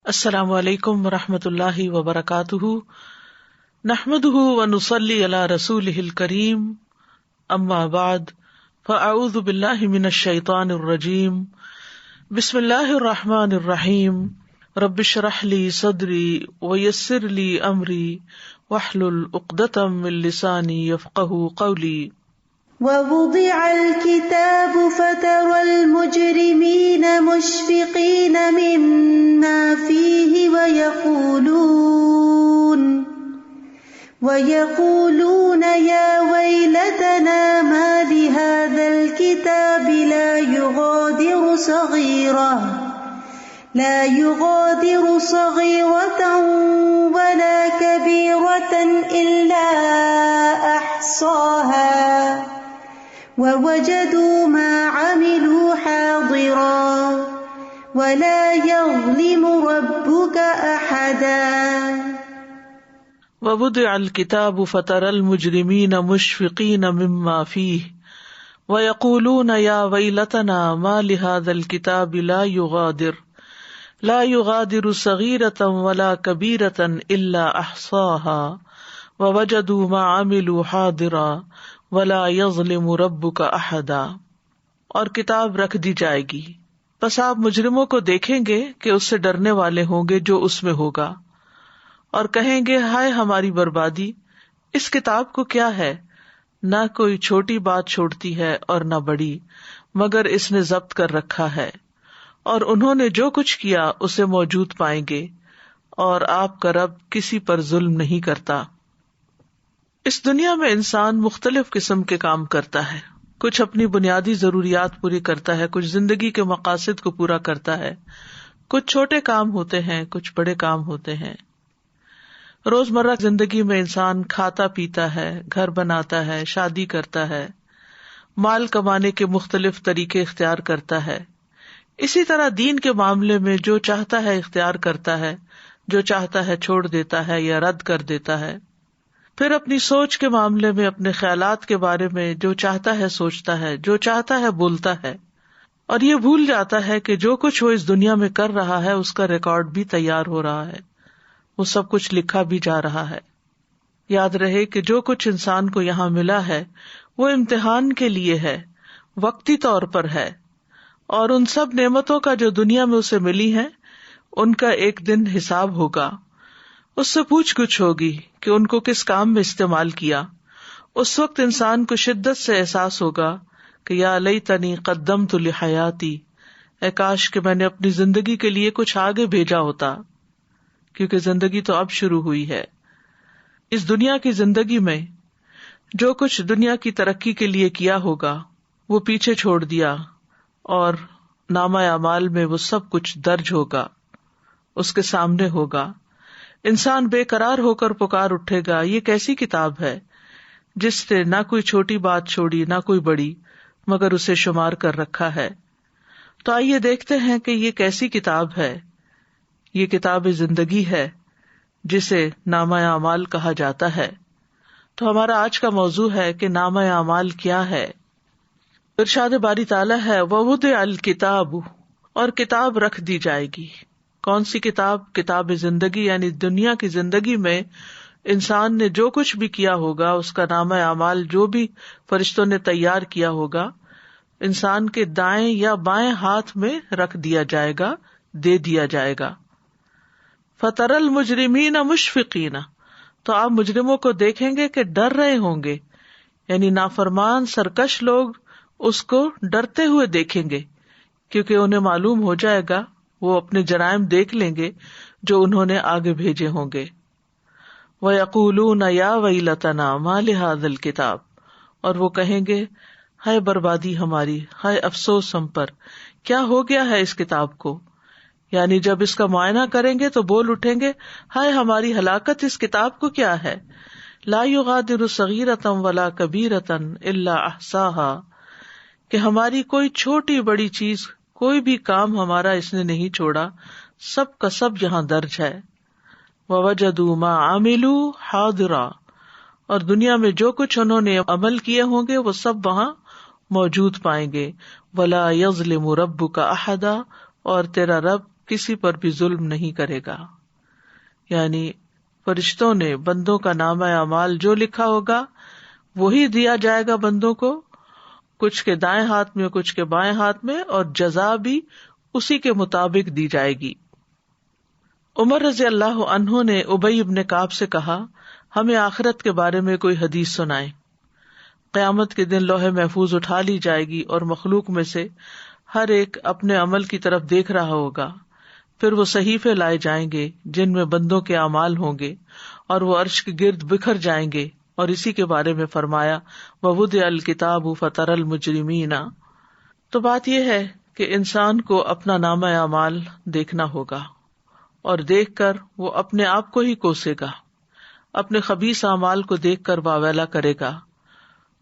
السلام علیکم ورحمۃ اللہ وبرکاتہ، نحمده ونصلی علی رسولہ الکریم، اما بعد فاعوذ باللہ من الشیطان الرجیم، بسم اللہ الرحمن الرحیم، رب اشرح لی صدری ویسر لی امری واحلل عقدۃ من لسانی یفقہوا قولی۔ ووضع الكتاب فترى المجرمين مشفقين مما فيه ويقولون يا ويلتنا ما لهذا الكتاب لا يغادر صغيرة ولا كبيرة إلا أحصاها ووجدوا ما عملوا حاضرا ولا يظلم ربك أحدا۔ ووضع الكتاب فترى المجرمين مشفقين مما فيه ويقولون يا ويلتنا ما لهذا الكتاب لا يغادر صغيرة ولا كبيرة إلا أحصاها ووجدوا ما عملوا حاضرا ولا يظلم ربك أحدا۔ اور کتاب رکھ دی جائے گی، پس آپ مجرموں کو دیکھیں گے کہ اس سے ڈرنے والے ہوں گے جو اس میں ہوگا، اور کہیں گے ہائے ہماری بربادی، اس کتاب کو کیا ہے، نہ کوئی چھوٹی بات چھوڑتی ہے اور نہ بڑی، مگر اس نے ضبط کر رکھا ہے، اور انہوں نے جو کچھ کیا اسے موجود پائیں گے، اور آپ کا رب کسی پر ظلم نہیں کرتا۔ اس دنیا میں انسان مختلف قسم کے کام کرتا ہے، کچھ اپنی بنیادی ضروریات پوری کرتا ہے، کچھ زندگی کے مقاصد کو پورا کرتا ہے، کچھ چھوٹے کام ہوتے ہیں، کچھ بڑے کام ہوتے ہیں۔ روزمرہ زندگی میں انسان کھاتا پیتا ہے، گھر بناتا ہے، شادی کرتا ہے، مال کمانے کے مختلف طریقے اختیار کرتا ہے۔ اسی طرح دین کے معاملے میں جو چاہتا ہے اختیار کرتا ہے، جو چاہتا ہے چھوڑ دیتا ہے یا رد کر دیتا ہے۔ پھر اپنی سوچ کے معاملے میں اپنے خیالات کے بارے میں جو چاہتا ہے سوچتا ہے، جو چاہتا ہے بولتا ہے، اور یہ بھول جاتا ہے کہ جو کچھ وہ اس دنیا میں کر رہا ہے اس کا ریکارڈ بھی تیار ہو رہا ہے، وہ سب کچھ لکھا بھی جا رہا ہے۔ یاد رہے کہ جو کچھ انسان کو یہاں ملا ہے وہ امتحان کے لیے ہے، وقتی طور پر ہے، اور ان سب نعمتوں کا جو دنیا میں اسے ملی ہیں ان کا ایک دن حساب ہوگا، اس سے پوچھ گچھ ہوگی کہ ان کو کس کام میں استعمال کیا۔ اس وقت انسان کو شدت سے احساس ہوگا کہ یا لیتنی قدمت لحیاتی، اے کاش کہ میں نے اپنی زندگی کے لیے کچھ آگے بھیجا ہوتا، کیونکہ زندگی تو اب شروع ہوئی ہے۔ اس دنیا کی زندگی میں جو کچھ دنیا کی ترقی کے لیے کیا ہوگا وہ پیچھے چھوڑ دیا، اور نامہ اعمال میں وہ سب کچھ درج ہوگا، اس کے سامنے ہوگا۔ انسان بے قرار ہو کر پکار اٹھے گا، یہ کیسی کتاب ہے جس نے نہ کوئی چھوٹی بات چھوڑی نہ کوئی بڑی، مگر اسے شمار کر رکھا ہے۔ تو آئیے دیکھتے ہیں کہ یہ کیسی کتاب ہے۔ یہ کتاب زندگی ہے جسے نامہ اعمال کہا جاتا ہے۔ تو ہمارا آج کا موضوع ہے کہ نامہ اعمال کیا ہے۔ ارشاد باری تعالیٰ ہے ووضع الکتاب، اور کتاب رکھ دی جائے گی۔ کون سی کتاب؟ کتاب زندگی، یعنی دنیا کی زندگی میں انسان نے جو کچھ بھی کیا ہوگا اس کا نامہ اعمال جو بھی فرشتوں نے تیار کیا ہوگا انسان کے دائیں یا بائیں ہاتھ میں رکھ دیا جائے گا، دے دیا جائے گا۔ فَتَرَى الْمُجْرِمِينَ مُشْفِقِينَ، تو آپ مجرموں کو دیکھیں گے کہ ڈر رہے ہوں گے، یعنی نافرمان سرکش لوگ اس کو ڈرتے ہوئے دیکھیں گے، کیونکہ انہیں معلوم ہو جائے گا، وہ اپنے جرائم دیکھ لیں گے جو انہوں نے آگے بھیجے ہوں گے۔ وَيَقُولُونَ يَا وَيْلَتَنَا مَا لِهَذَا الْكِتَابِ، اور وہ کہیں گے ہائے بربادی ہماری، ہائے افسوس ہم پر، کیا ہو گیا ہے اس کتاب کو؟ یعنی جب اس کا معائنہ کریں گے تو بول اٹھیں گے ہائے ہماری ہلاکت، اس کتاب کو کیا ہے؟ لا يغادر صغیرۃ ولا کبیرۃ الا احصاها، کہ ہماری کوئی چھوٹی بڑی چیز، کوئی بھی کام ہمارا اس نے نہیں چھوڑا، سب کا سب یہاں درج ہے۔ ووجدوا ما عملوا حاضرا، اور دنیا میں جو کچھ انہوں نے عمل کیے ہوں گے وہ سب وہاں موجود پائیں گے۔ ولا یظلم ربک احدا، اور تیرا رب کسی پر بھی ظلم نہیں کرے گا. یعنی فرشتوں نے بندوں کا نامہ اعمال جو لکھا ہوگا وہی دیا جائے گا بندوں کو، کچھ کے دائیں ہاتھ میں کچھ کے بائیں ہاتھ میں، اور جزا بھی اسی کے مطابق دی جائے گی. عمر رضی اللہ عنہ نے ابی بن کعب سے کہا، ہمیں آخرت کے بارے میں کوئی حدیث سنائیں. قیامت کے دن لوح محفوظ اٹھا لی جائے گی اور مخلوق میں سے ہر ایک اپنے عمل کی طرف دیکھ رہا ہوگا. پھر وہ صحیفے لائے جائیں گے جن میں بندوں کے اعمال ہوں گے، اور وہ عرش کے گرد بکھر جائیں گے. اور اسی کے بارے میں فرمایا وَوُضِعَ الْكِتَابُ فَتَرَى الْمُجْرِمِينَ. تو بات یہ ہے کہ انسان کو اپنا نامہ اعمال دیکھنا ہوگا، اور دیکھ کر وہ اپنے آپ کو ہی کوسے گا، اپنے خبیث اعمال کو دیکھ کر واویلا کرے گا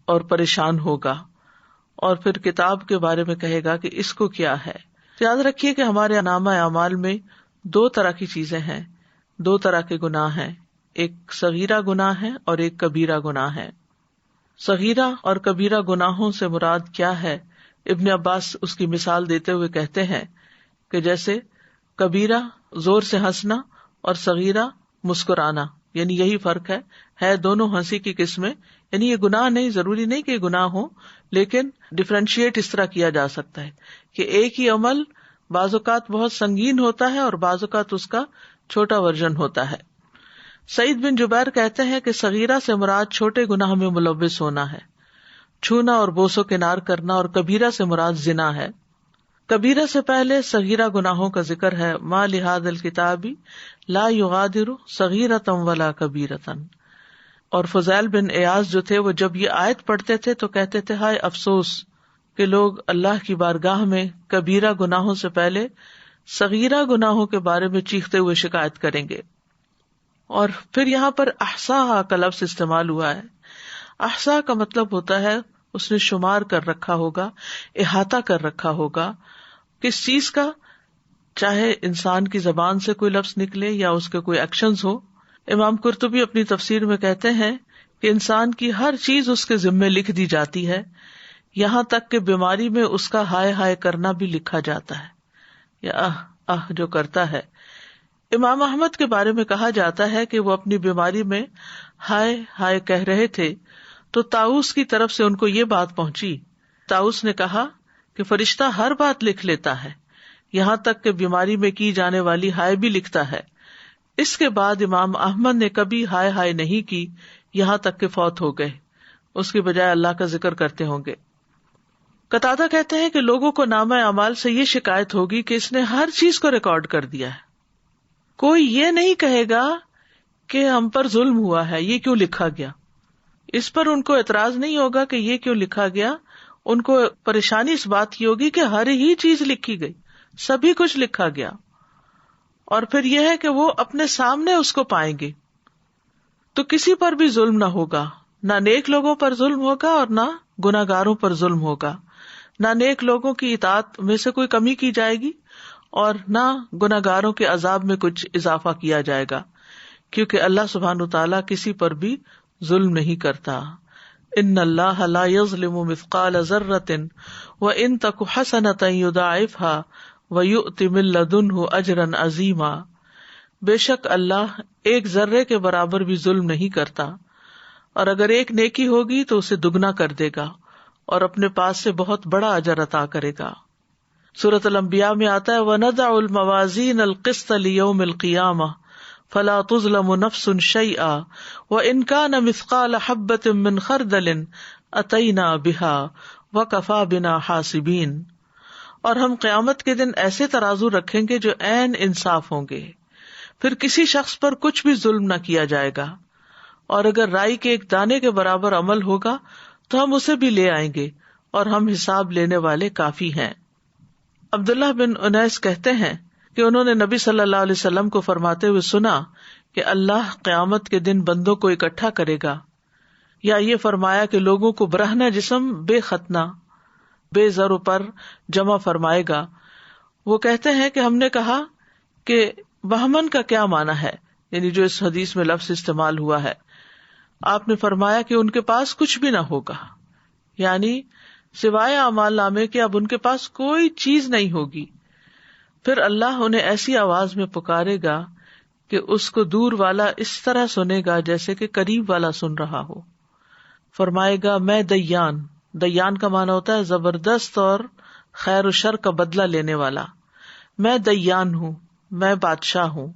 اور پریشان ہوگا، اور پھر کتاب کے بارے میں کہے گا کہ اس کو کیا ہے. یاد رکھیے کہ ہمارے نامہ اعمال میں دو طرح کی چیزیں ہیں، دو طرح کے گناہ ہیں، ایک صغیرہ گناہ ہے اور ایک کبیرہ گناہ ہے. صغیرہ اور کبیرہ گناہوں سے مراد کیا ہے؟ ابن عباس اس کی مثال دیتے ہوئے کہتے ہیں کہ جیسے کبیرہ زور سے ہنسنا اور صغیرہ مسکرانا، یعنی یہی فرق ہے دونوں ہنسی کی قسمیں. یعنی یہ گناہ نہیں، ضروری نہیں کہ یہ گناہ ہو، لیکن ڈفرینشیٹ اس طرح کیا جا سکتا ہے کہ ایک ہی عمل بعض اوقات بہت سنگین ہوتا ہے اور بعض اوقات اس کا چھوٹا ورژن ہوتا ہے. سعید بن جبیر کہتے ہیں کہ صغیرہ سے مراد چھوٹے گناہ میں ملوث ہونا ہے، چھونا اور بوسو کنار کرنا، اور کبیرہ سے مراد زنا ہے. کبیرہ سے پہلے صغیرہ گناہوں کا ذکر ہے، ما لہذا الکتاب لا یغادر صغیرۃ ولا کبیرۃ. اور فضیل بن ایاز جو تھے وہ جب یہ آیت پڑھتے تھے تو کہتے تھے ہائے افسوس کہ لوگ اللہ کی بارگاہ میں کبیرہ گناہوں سے پہلے صغیرہ گناہوں کے بارے میں چیختے ہوئے شکایت کریں گے. اور پھر یہاں پر احصاھا کا لفظ استعمال ہوا ہے. احصا کا مطلب ہوتا ہے اس نے شمار کر رکھا ہوگا، احاطہ کر رکھا ہوگا. کس چیز کا؟ چاہے انسان کی زبان سے کوئی لفظ نکلے یا اس کے کوئی ایکشنز ہو. امام قرطبی اپنی تفسیر میں کہتے ہیں کہ انسان کی ہر چیز اس کے ذمے لکھ دی جاتی ہے، یہاں تک کہ بیماری میں اس کا ہائے ہائے کرنا بھی لکھا جاتا ہے، یا آہ جو کرتا ہے. امام احمد کے بارے میں کہا جاتا ہے کہ وہ اپنی بیماری میں ہائے ہائے کہہ رہے تھے تو طاؤس کی طرف سے ان کو یہ بات پہنچی. طاؤس نے کہا کہ فرشتہ ہر بات لکھ لیتا ہے، یہاں تک کہ بیماری میں کی جانے والی ہائے بھی لکھتا ہے. اس کے بعد امام احمد نے کبھی ہائے ہائے نہیں کی یہاں تک کہ فوت ہو گئے، اس کے بجائے اللہ کا ذکر کرتے ہوں گے. قتادہ کہتے ہیں کہ لوگوں کو نامہ اعمال سے یہ شکایت ہوگی کہ اس نے ہر چیز کو ریکارڈ کر دیا ہے. کوئی یہ نہیں کہے گا کہ ہم پر ظلم ہوا ہے، یہ کیوں لکھا گیا. اس پر ان کو اعتراض نہیں ہوگا کہ یہ کیوں لکھا گیا، ان کو پریشانی اس بات کی ہوگی کہ ہر ہی چیز لکھی گئی، سبھی کچھ لکھا گیا. اور پھر یہ ہے کہ وہ اپنے سامنے اس کو پائیں گے. تو کسی پر بھی ظلم نہ ہوگا، نہ نیک لوگوں پر ظلم ہوگا اور نہ گناہگاروں پر ظلم ہوگا. نہ نیک لوگوں کی اطاعت میں سے کوئی کمی کی جائے گی اور نہ گناہگاروں کے عذاب میں کچھ اضافہ کیا جائے گا، کیونکہ اللہ سبحانہ وتعالیٰ کسی پر بھی ظلم نہیں کرتا. ان اللہ لا یظلم مثقال ذرۃ وان تک حسنۃ یضاعفها ویؤت من لدنہ اجرا عظیما. بے شک اللہ ایک ذرے کے برابر بھی ظلم نہیں کرتا، اور اگر ایک نیکی ہوگی تو اسے دگنا کر دے گا اور اپنے پاس سے بہت بڑا اجر عطا کرے گا. سورۃ الانبیاء میں آتا ہے وَنَضَعُ الْمَوَازِينَ الْقِسْطَ لِيَوْمِ الْقِيَامَةِ فَلَا تُظْلَمُ نَفْسٌ شَيْئًا وَإِنْ كَانَ مِثْقَالَ حَبَّةٍ مِّنْ خَرْدَلٍ أَتَيْنَا بِهَا وَكَفَىٰ بِنَا حَاسِبِينَ. اور ہم قیامت کے دن ایسے ترازو رکھیں گے جو عین انصاف ہوں گے، پھر کسی شخص پر کچھ بھی ظلم نہ کیا جائے گا، اور اگر رائی کے ایک دانے کے برابر عمل ہوگا تو ہم اسے بھی لے آئیں گے، اور ہم حساب لینے والے کافی ہیں. عبداللہ بن انیس کہتے ہیں کہ انہوں نے نبی صلی اللہ علیہ وسلم کو فرماتے ہوئے سنا کہ اللہ قیامت کے دن بندوں کو اکٹھا کرے گا، یا یہ فرمایا کہ لوگوں کو برہنہ جسم بے ختنہ بے زر پر جمع فرمائے گا. وہ کہتے ہیں کہ ہم نے کہا کہ بہمن کا کیا معنی ہے، یعنی جو اس حدیث میں لفظ استعمال ہوا ہے. آپ نے فرمایا کہ ان کے پاس کچھ بھی نہ ہوگا، یعنی سوائے اعمال نامے کے اب ان کے پاس کوئی چیز نہیں ہوگی. پھر اللہ انہیں ایسی آواز میں پکارے گا کہ اس کو دور والا اس طرح سنے گا جیسے کہ قریب والا سن رہا ہو. فرمائے گا میں دیان. دیان کا معنی ہوتا ہے زبردست اور خیر و شر کا بدلہ لینے والا. میں دیان ہوں، میں بادشاہ ہوں.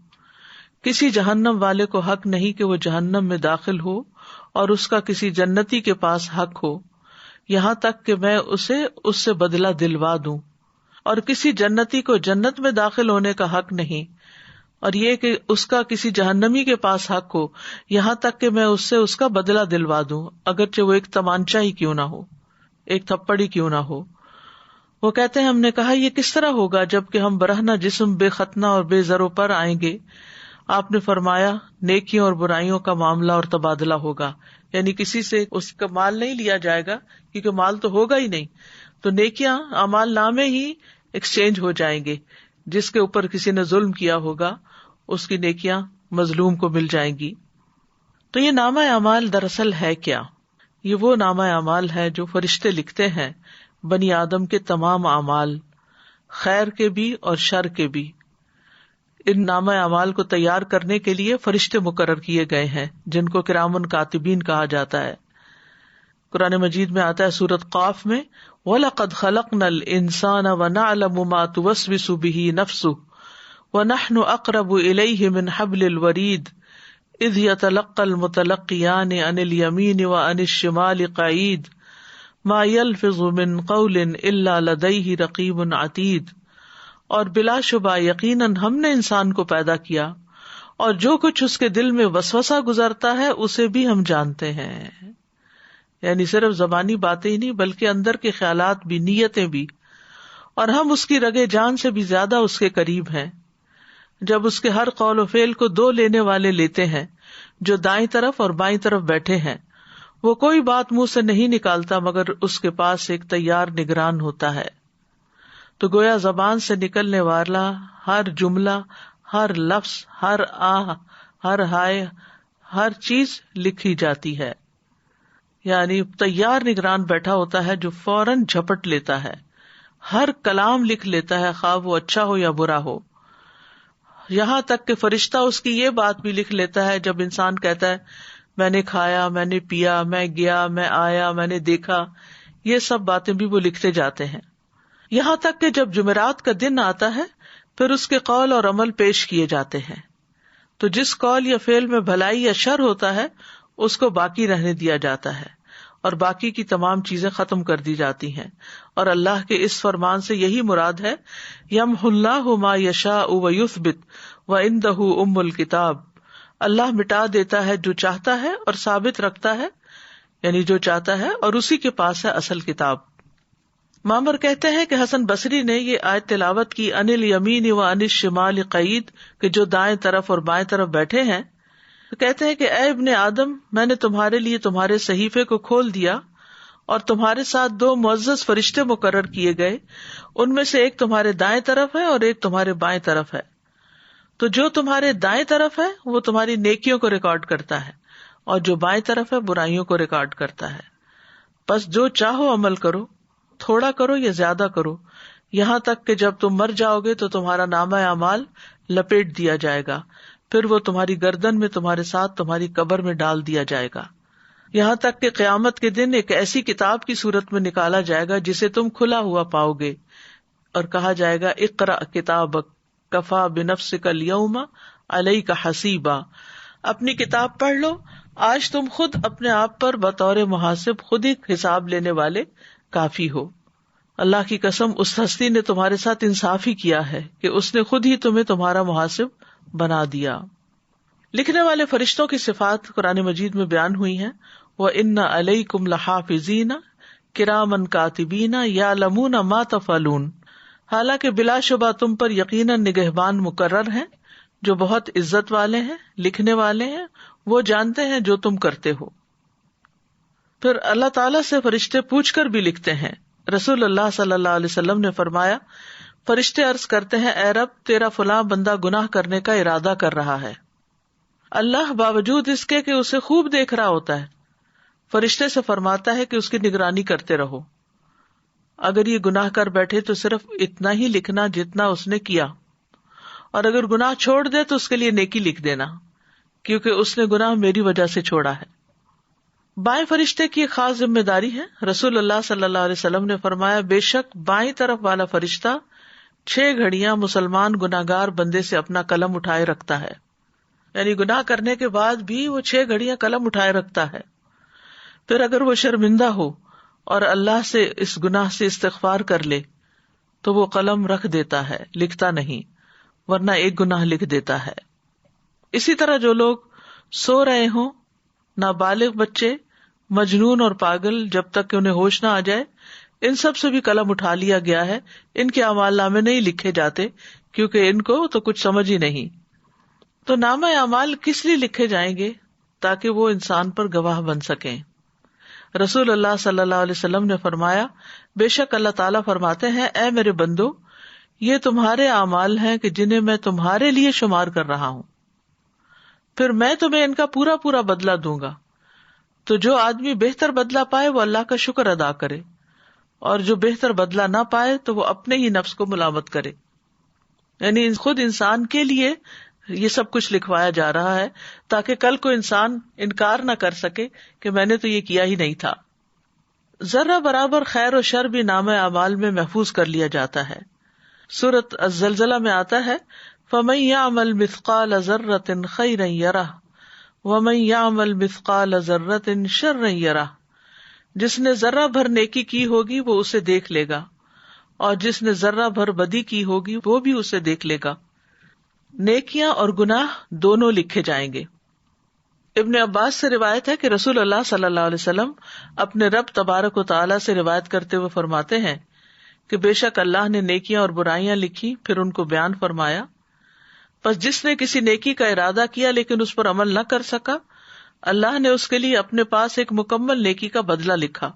کسی جہنم والے کو حق نہیں کہ وہ جہنم میں داخل ہو اور اس کا کسی جنتی کے پاس حق ہو، یہاں تک کہ میں اسے اس سے بدلہ دلوا دوں. اور کسی جنتی کو جنت میں داخل ہونے کا حق نہیں، اور یہ کہ اس کا کسی جہنمی کے پاس حق ہو، یہاں تک کہ میں اس سے اس کا بدلہ دلوا دوں، اگرچہ وہ ایک تمانچہ ہی کیوں نہ ہو، ایک تھپڑ ہی کیوں نہ ہو. وہ کہتے ہیں ہم نے کہا یہ کس طرح ہوگا جبکہ ہم برہنہ جسم بے ختنہ اور بے زر و پر آئیں گے؟ آپ نے فرمایا نیکیوں اور برائیوں کا معاملہ اور تبادلہ ہوگا، یعنی کسی سے اس کا مال نہیں لیا جائے گا کیونکہ مال تو ہوگا ہی نہیں، تو نیکیاں اعمال نامے ہی ایکسچینج ہو جائیں گے. جس کے اوپر کسی نے ظلم کیا ہوگا اس کی نیکیاں مظلوم کو مل جائیں گی. تو یہ نامہ اعمال دراصل ہے کیا؟ یہ وہ نامہ اعمال ہے جو فرشتے لکھتے ہیں بنی آدم کے تمام اعمال، خیر کے بھی اور شر کے بھی. ان نامہ اعمال کو تیار کرنے کے لیے فرشتے مقرر کیے گئے ہیں جن کو کرامن کاتبین کہا جاتا ہے. قرآن مجید میں آتا ہے سورۃ قاف میں وَلَقَدْ خَلَقْنَا الْإِنسَانَ وَنَعْلَمُ مَا تُوَسْوِسُ بِهِ نَفْسُهُ وَنَحْنُ أَقْرَبُ إِلَيْهِ مِنْ حَبْلِ الْوَرِيدِ إِذْ يَتَلَقَّى الْمُتَلَقِّيَانِ عَنِ الْيَمِينِ وَعَنِ الشِّمَالِ قَعِيدٌ مَا يَلْفِظُ مِنْ قَوْلٍ إِلَّا لَدَيْهِ رَقِيبٌ عَتِيدٌ. اور بلا شبہ یقیناً ہم نے انسان کو پیدا کیا اور جو کچھ اس کے دل میں وسوسہ گزرتا ہے اسے بھی ہم جانتے ہیں. یعنی صرف زبانی باتیں ہی نہیں بلکہ اندر کے خیالات بھی، نیتیں بھی. اور ہم اس کی رگے جان سے بھی زیادہ اس کے قریب ہیں. جب اس کے ہر قول و فعل کو دو لینے والے لیتے ہیں جو دائیں طرف اور بائیں طرف بیٹھے ہیں، وہ کوئی بات منہ سے نہیں نکالتا مگر اس کے پاس ایک تیار نگران ہوتا ہے. تو گویا زبان سے نکلنے والا ہر جملہ، ہر لفظ، ہر آہ، ہر ہائے، ہر چیز لکھی جاتی ہے. یعنی تیار نگران بیٹھا ہوتا ہے جو فوراً جھپٹ لیتا ہے، ہر کلام لکھ لیتا ہے خواہ وہ اچھا ہو یا برا ہو. یہاں تک کہ فرشتہ اس کی یہ بات بھی لکھ لیتا ہے جب انسان کہتا ہے میں نے کھایا، میں نے پیا، میں گیا، میں آیا، میں نے دیکھا، یہ سب باتیں بھی وہ لکھتے جاتے ہیں. یہاں تک کہ جب جمعرات کا دن آتا ہے پھر اس کے قول اور عمل پیش کیے جاتے ہیں. تو جس قول یا فعل میں بھلائی یا شر ہوتا ہے اس کو باقی رہنے دیا جاتا ہے اور باقی کی تمام چیزیں ختم کر دی جاتی ہیں. اور اللہ کے اس فرمان سے یہی مراد ہے یمحو اللہ ما یشاء ویثبت وعندہ ام الکتاب. اللہ مٹا دیتا ہے جو چاہتا ہے اور ثابت رکھتا ہے، یعنی جو چاہتا ہے، اور اسی کے پاس ہے اصل کتاب. معمر کہتے ہیں کہ حسن بصری نے یہ آیت تلاوت کی عن الیمین وعن الشمال قعید، کہ جو دائیں طرف اور بائیں طرف بیٹھے ہیں. تو کہتے ہیں کہ اے ابن آدم، میں نے تمہارے لیے تمہارے صحیفے کو کھول دیا اور تمہارے ساتھ دو معزز فرشتے مقرر کیے گئے، ان میں سے ایک تمہارے دائیں طرف ہے اور ایک تمہارے بائیں طرف ہے. تو جو تمہارے دائیں طرف ہے وہ تمہاری نیکیوں کو ریکارڈ کرتا ہے اور جو بائیں طرف ہے برائیوں کو ریکارڈ کرتا ہے. بس جو چاہو عمل کرو، تھوڑا کرو یا زیادہ کرو، یہاں تک کہ جب تم مر جاؤ گے تو تمہارا نامہ اعمال لپیٹ دیا جائے گا، پھر وہ تمہاری گردن میں تمہارے ساتھ تمہاری قبر میں ڈال دیا جائے گا، یہاں تک کہ قیامت کے دن ایک ایسی کتاب کی صورت میں نکالا جائے گا جسے تم کھلا ہوا پاؤ گے اور کہا جائے گا اقرأ کتابک کفا بنفسک الیوم علیک حسیبا. اپنی کتاب پڑھ لو، آج تم خود اپنے آپ پر بطور محاسب خود ہی حساب لینے والے کافی ہو. اللہ کی قسم اس ہستی نے تمہارے ساتھ انصاف ہی کیا ہے کہ اس نے خود ہی تمہیں تمہارا محاسب بنا دیا. لکھنے والے فرشتوں کی صفات قرآن مجید میں بیان ہوئی ہیں. وَإِنَّ عَلَيْكُمْ لَحَافِظِينَ كِرَامًا كَاتِبِينَ يَعْلَمُونَ مَا تَفْعَلُونَ. حالانکہ بلا شبہ تم پر یقیناً نگہبان مقرر ہیں جو بہت عزت والے ہیں، لکھنے والے ہیں، وہ جانتے ہیں جو تم کرتے ہو. پھر اللہ تعالیٰ سے فرشتے پوچھ کر بھی لکھتے ہیں. رسول اللہ صلی اللہ علیہ وسلم نے فرمایا، فرشتے عرض کرتے ہیں اے رب، تیرا فلاں بندہ گناہ کرنے کا ارادہ کر رہا ہے. اللہ باوجود اس کے کہ اسے خوب دیکھ رہا ہوتا ہے، فرشتے سے فرماتا ہے کہ اس کی نگرانی کرتے رہو. اگر یہ گناہ کر بیٹھے تو صرف اتنا ہی لکھنا جتنا اس نے کیا. اور اگر گناہ چھوڑ دے تو اس کے لیے نیکی لکھ دینا، کیونکہ اس نے گناہ میری وجہ سے چھوڑا ہے۔ بائیں فرشتے کی ایک خاص ذمہ داری ہے۔ رسول اللہ صلی اللہ علیہ وسلم نے فرمایا، بے شک بائیں طرف والا فرشتہ 6 گھڑیاں مسلمان گناہگار بندے سے اپنا قلم اٹھائے رکھتا ہے، یعنی گناہ کرنے کے بعد بھی وہ 6 گھڑیاں قلم اٹھائے رکھتا ہے۔ پھر اگر وہ شرمندہ ہو اور اللہ سے اس گناہ سے استغفار کر لے تو وہ قلم رکھ دیتا ہے، لکھتا نہیں، ورنہ ایک گناہ لکھ دیتا ہے۔ اسی طرح جو لوگ سو رہے ہوں، نابالغ بچے، مجنون اور پاگل، جب تک کہ انہیں ہوش نہ آ جائے، ان سب سے بھی قلم اٹھا لیا گیا ہے۔ ان کے اعمال نامے نہیں لکھے جاتے کیونکہ ان کو تو کچھ سمجھ ہی نہیں۔ تو نامہ اعمال کس لیے لکھے جائیں گے؟ تاکہ وہ انسان پر گواہ بن سکیں۔ رسول اللہ صلی اللہ علیہ وسلم نے فرمایا، بے شک اللہ تعالیٰ فرماتے ہیں، اے میرے بندو، یہ تمہارے اعمال ہیں کہ جنہیں میں تمہارے لیے شمار کر رہا ہوں، پھر میں تمہیں ان کا پورا پورا بدلہ دوں گا۔ تو جو آدمی بہتر بدلہ پائے وہ اللہ کا شکر ادا کرے، اور جو بہتر بدلہ نہ پائے تو وہ اپنے ہی نفس کو ملامت کرے۔ یعنی خود انسان کے لیے یہ سب کچھ لکھوایا جا رہا ہے تاکہ کل کو انسان انکار نہ کر سکے کہ میں نے تو یہ کیا ہی نہیں تھا۔ ذرہ برابر خیر و شر بھی نامہ اعمال میں محفوظ کر لیا جاتا ہے۔ سورۃ الزلزلہ میں آتا ہے، فَمَن يَعْمَلْ مِثْقَالَ ذَرَّةٍ خَيْرًا يَرَهُ وَمَن يَعْمَلْ مِثْقَالَ ذَرَّةٍ شَرًّا يَرَهُ، جس نے ذرہ بھر نیکی کی ہوگی وہ اسے دیکھ لے گا، اور جس نے ذرہ بھر بدی کی ہوگی وہ بھی اسے دیکھ لے گا۔ نیکیاں اور گناہ دونوں لکھے جائیں گے۔ ابن عباس سے روایت ہے کہ رسول اللہ صلی اللہ علیہ وسلم اپنے رب تبارک و تعالیٰ سے روایت کرتے ہوئے فرماتے ہیں کہ بے شک اللہ نے نیکیاں اور برائیاں لکھی، پھر ان کو بیان فرمایا، پس جس نے کسی نیکی کا ارادہ کیا لیکن اس پر عمل نہ کر سکا، اللہ نے اس کے لیے اپنے پاس ایک مکمل نیکی کا بدلہ لکھا۔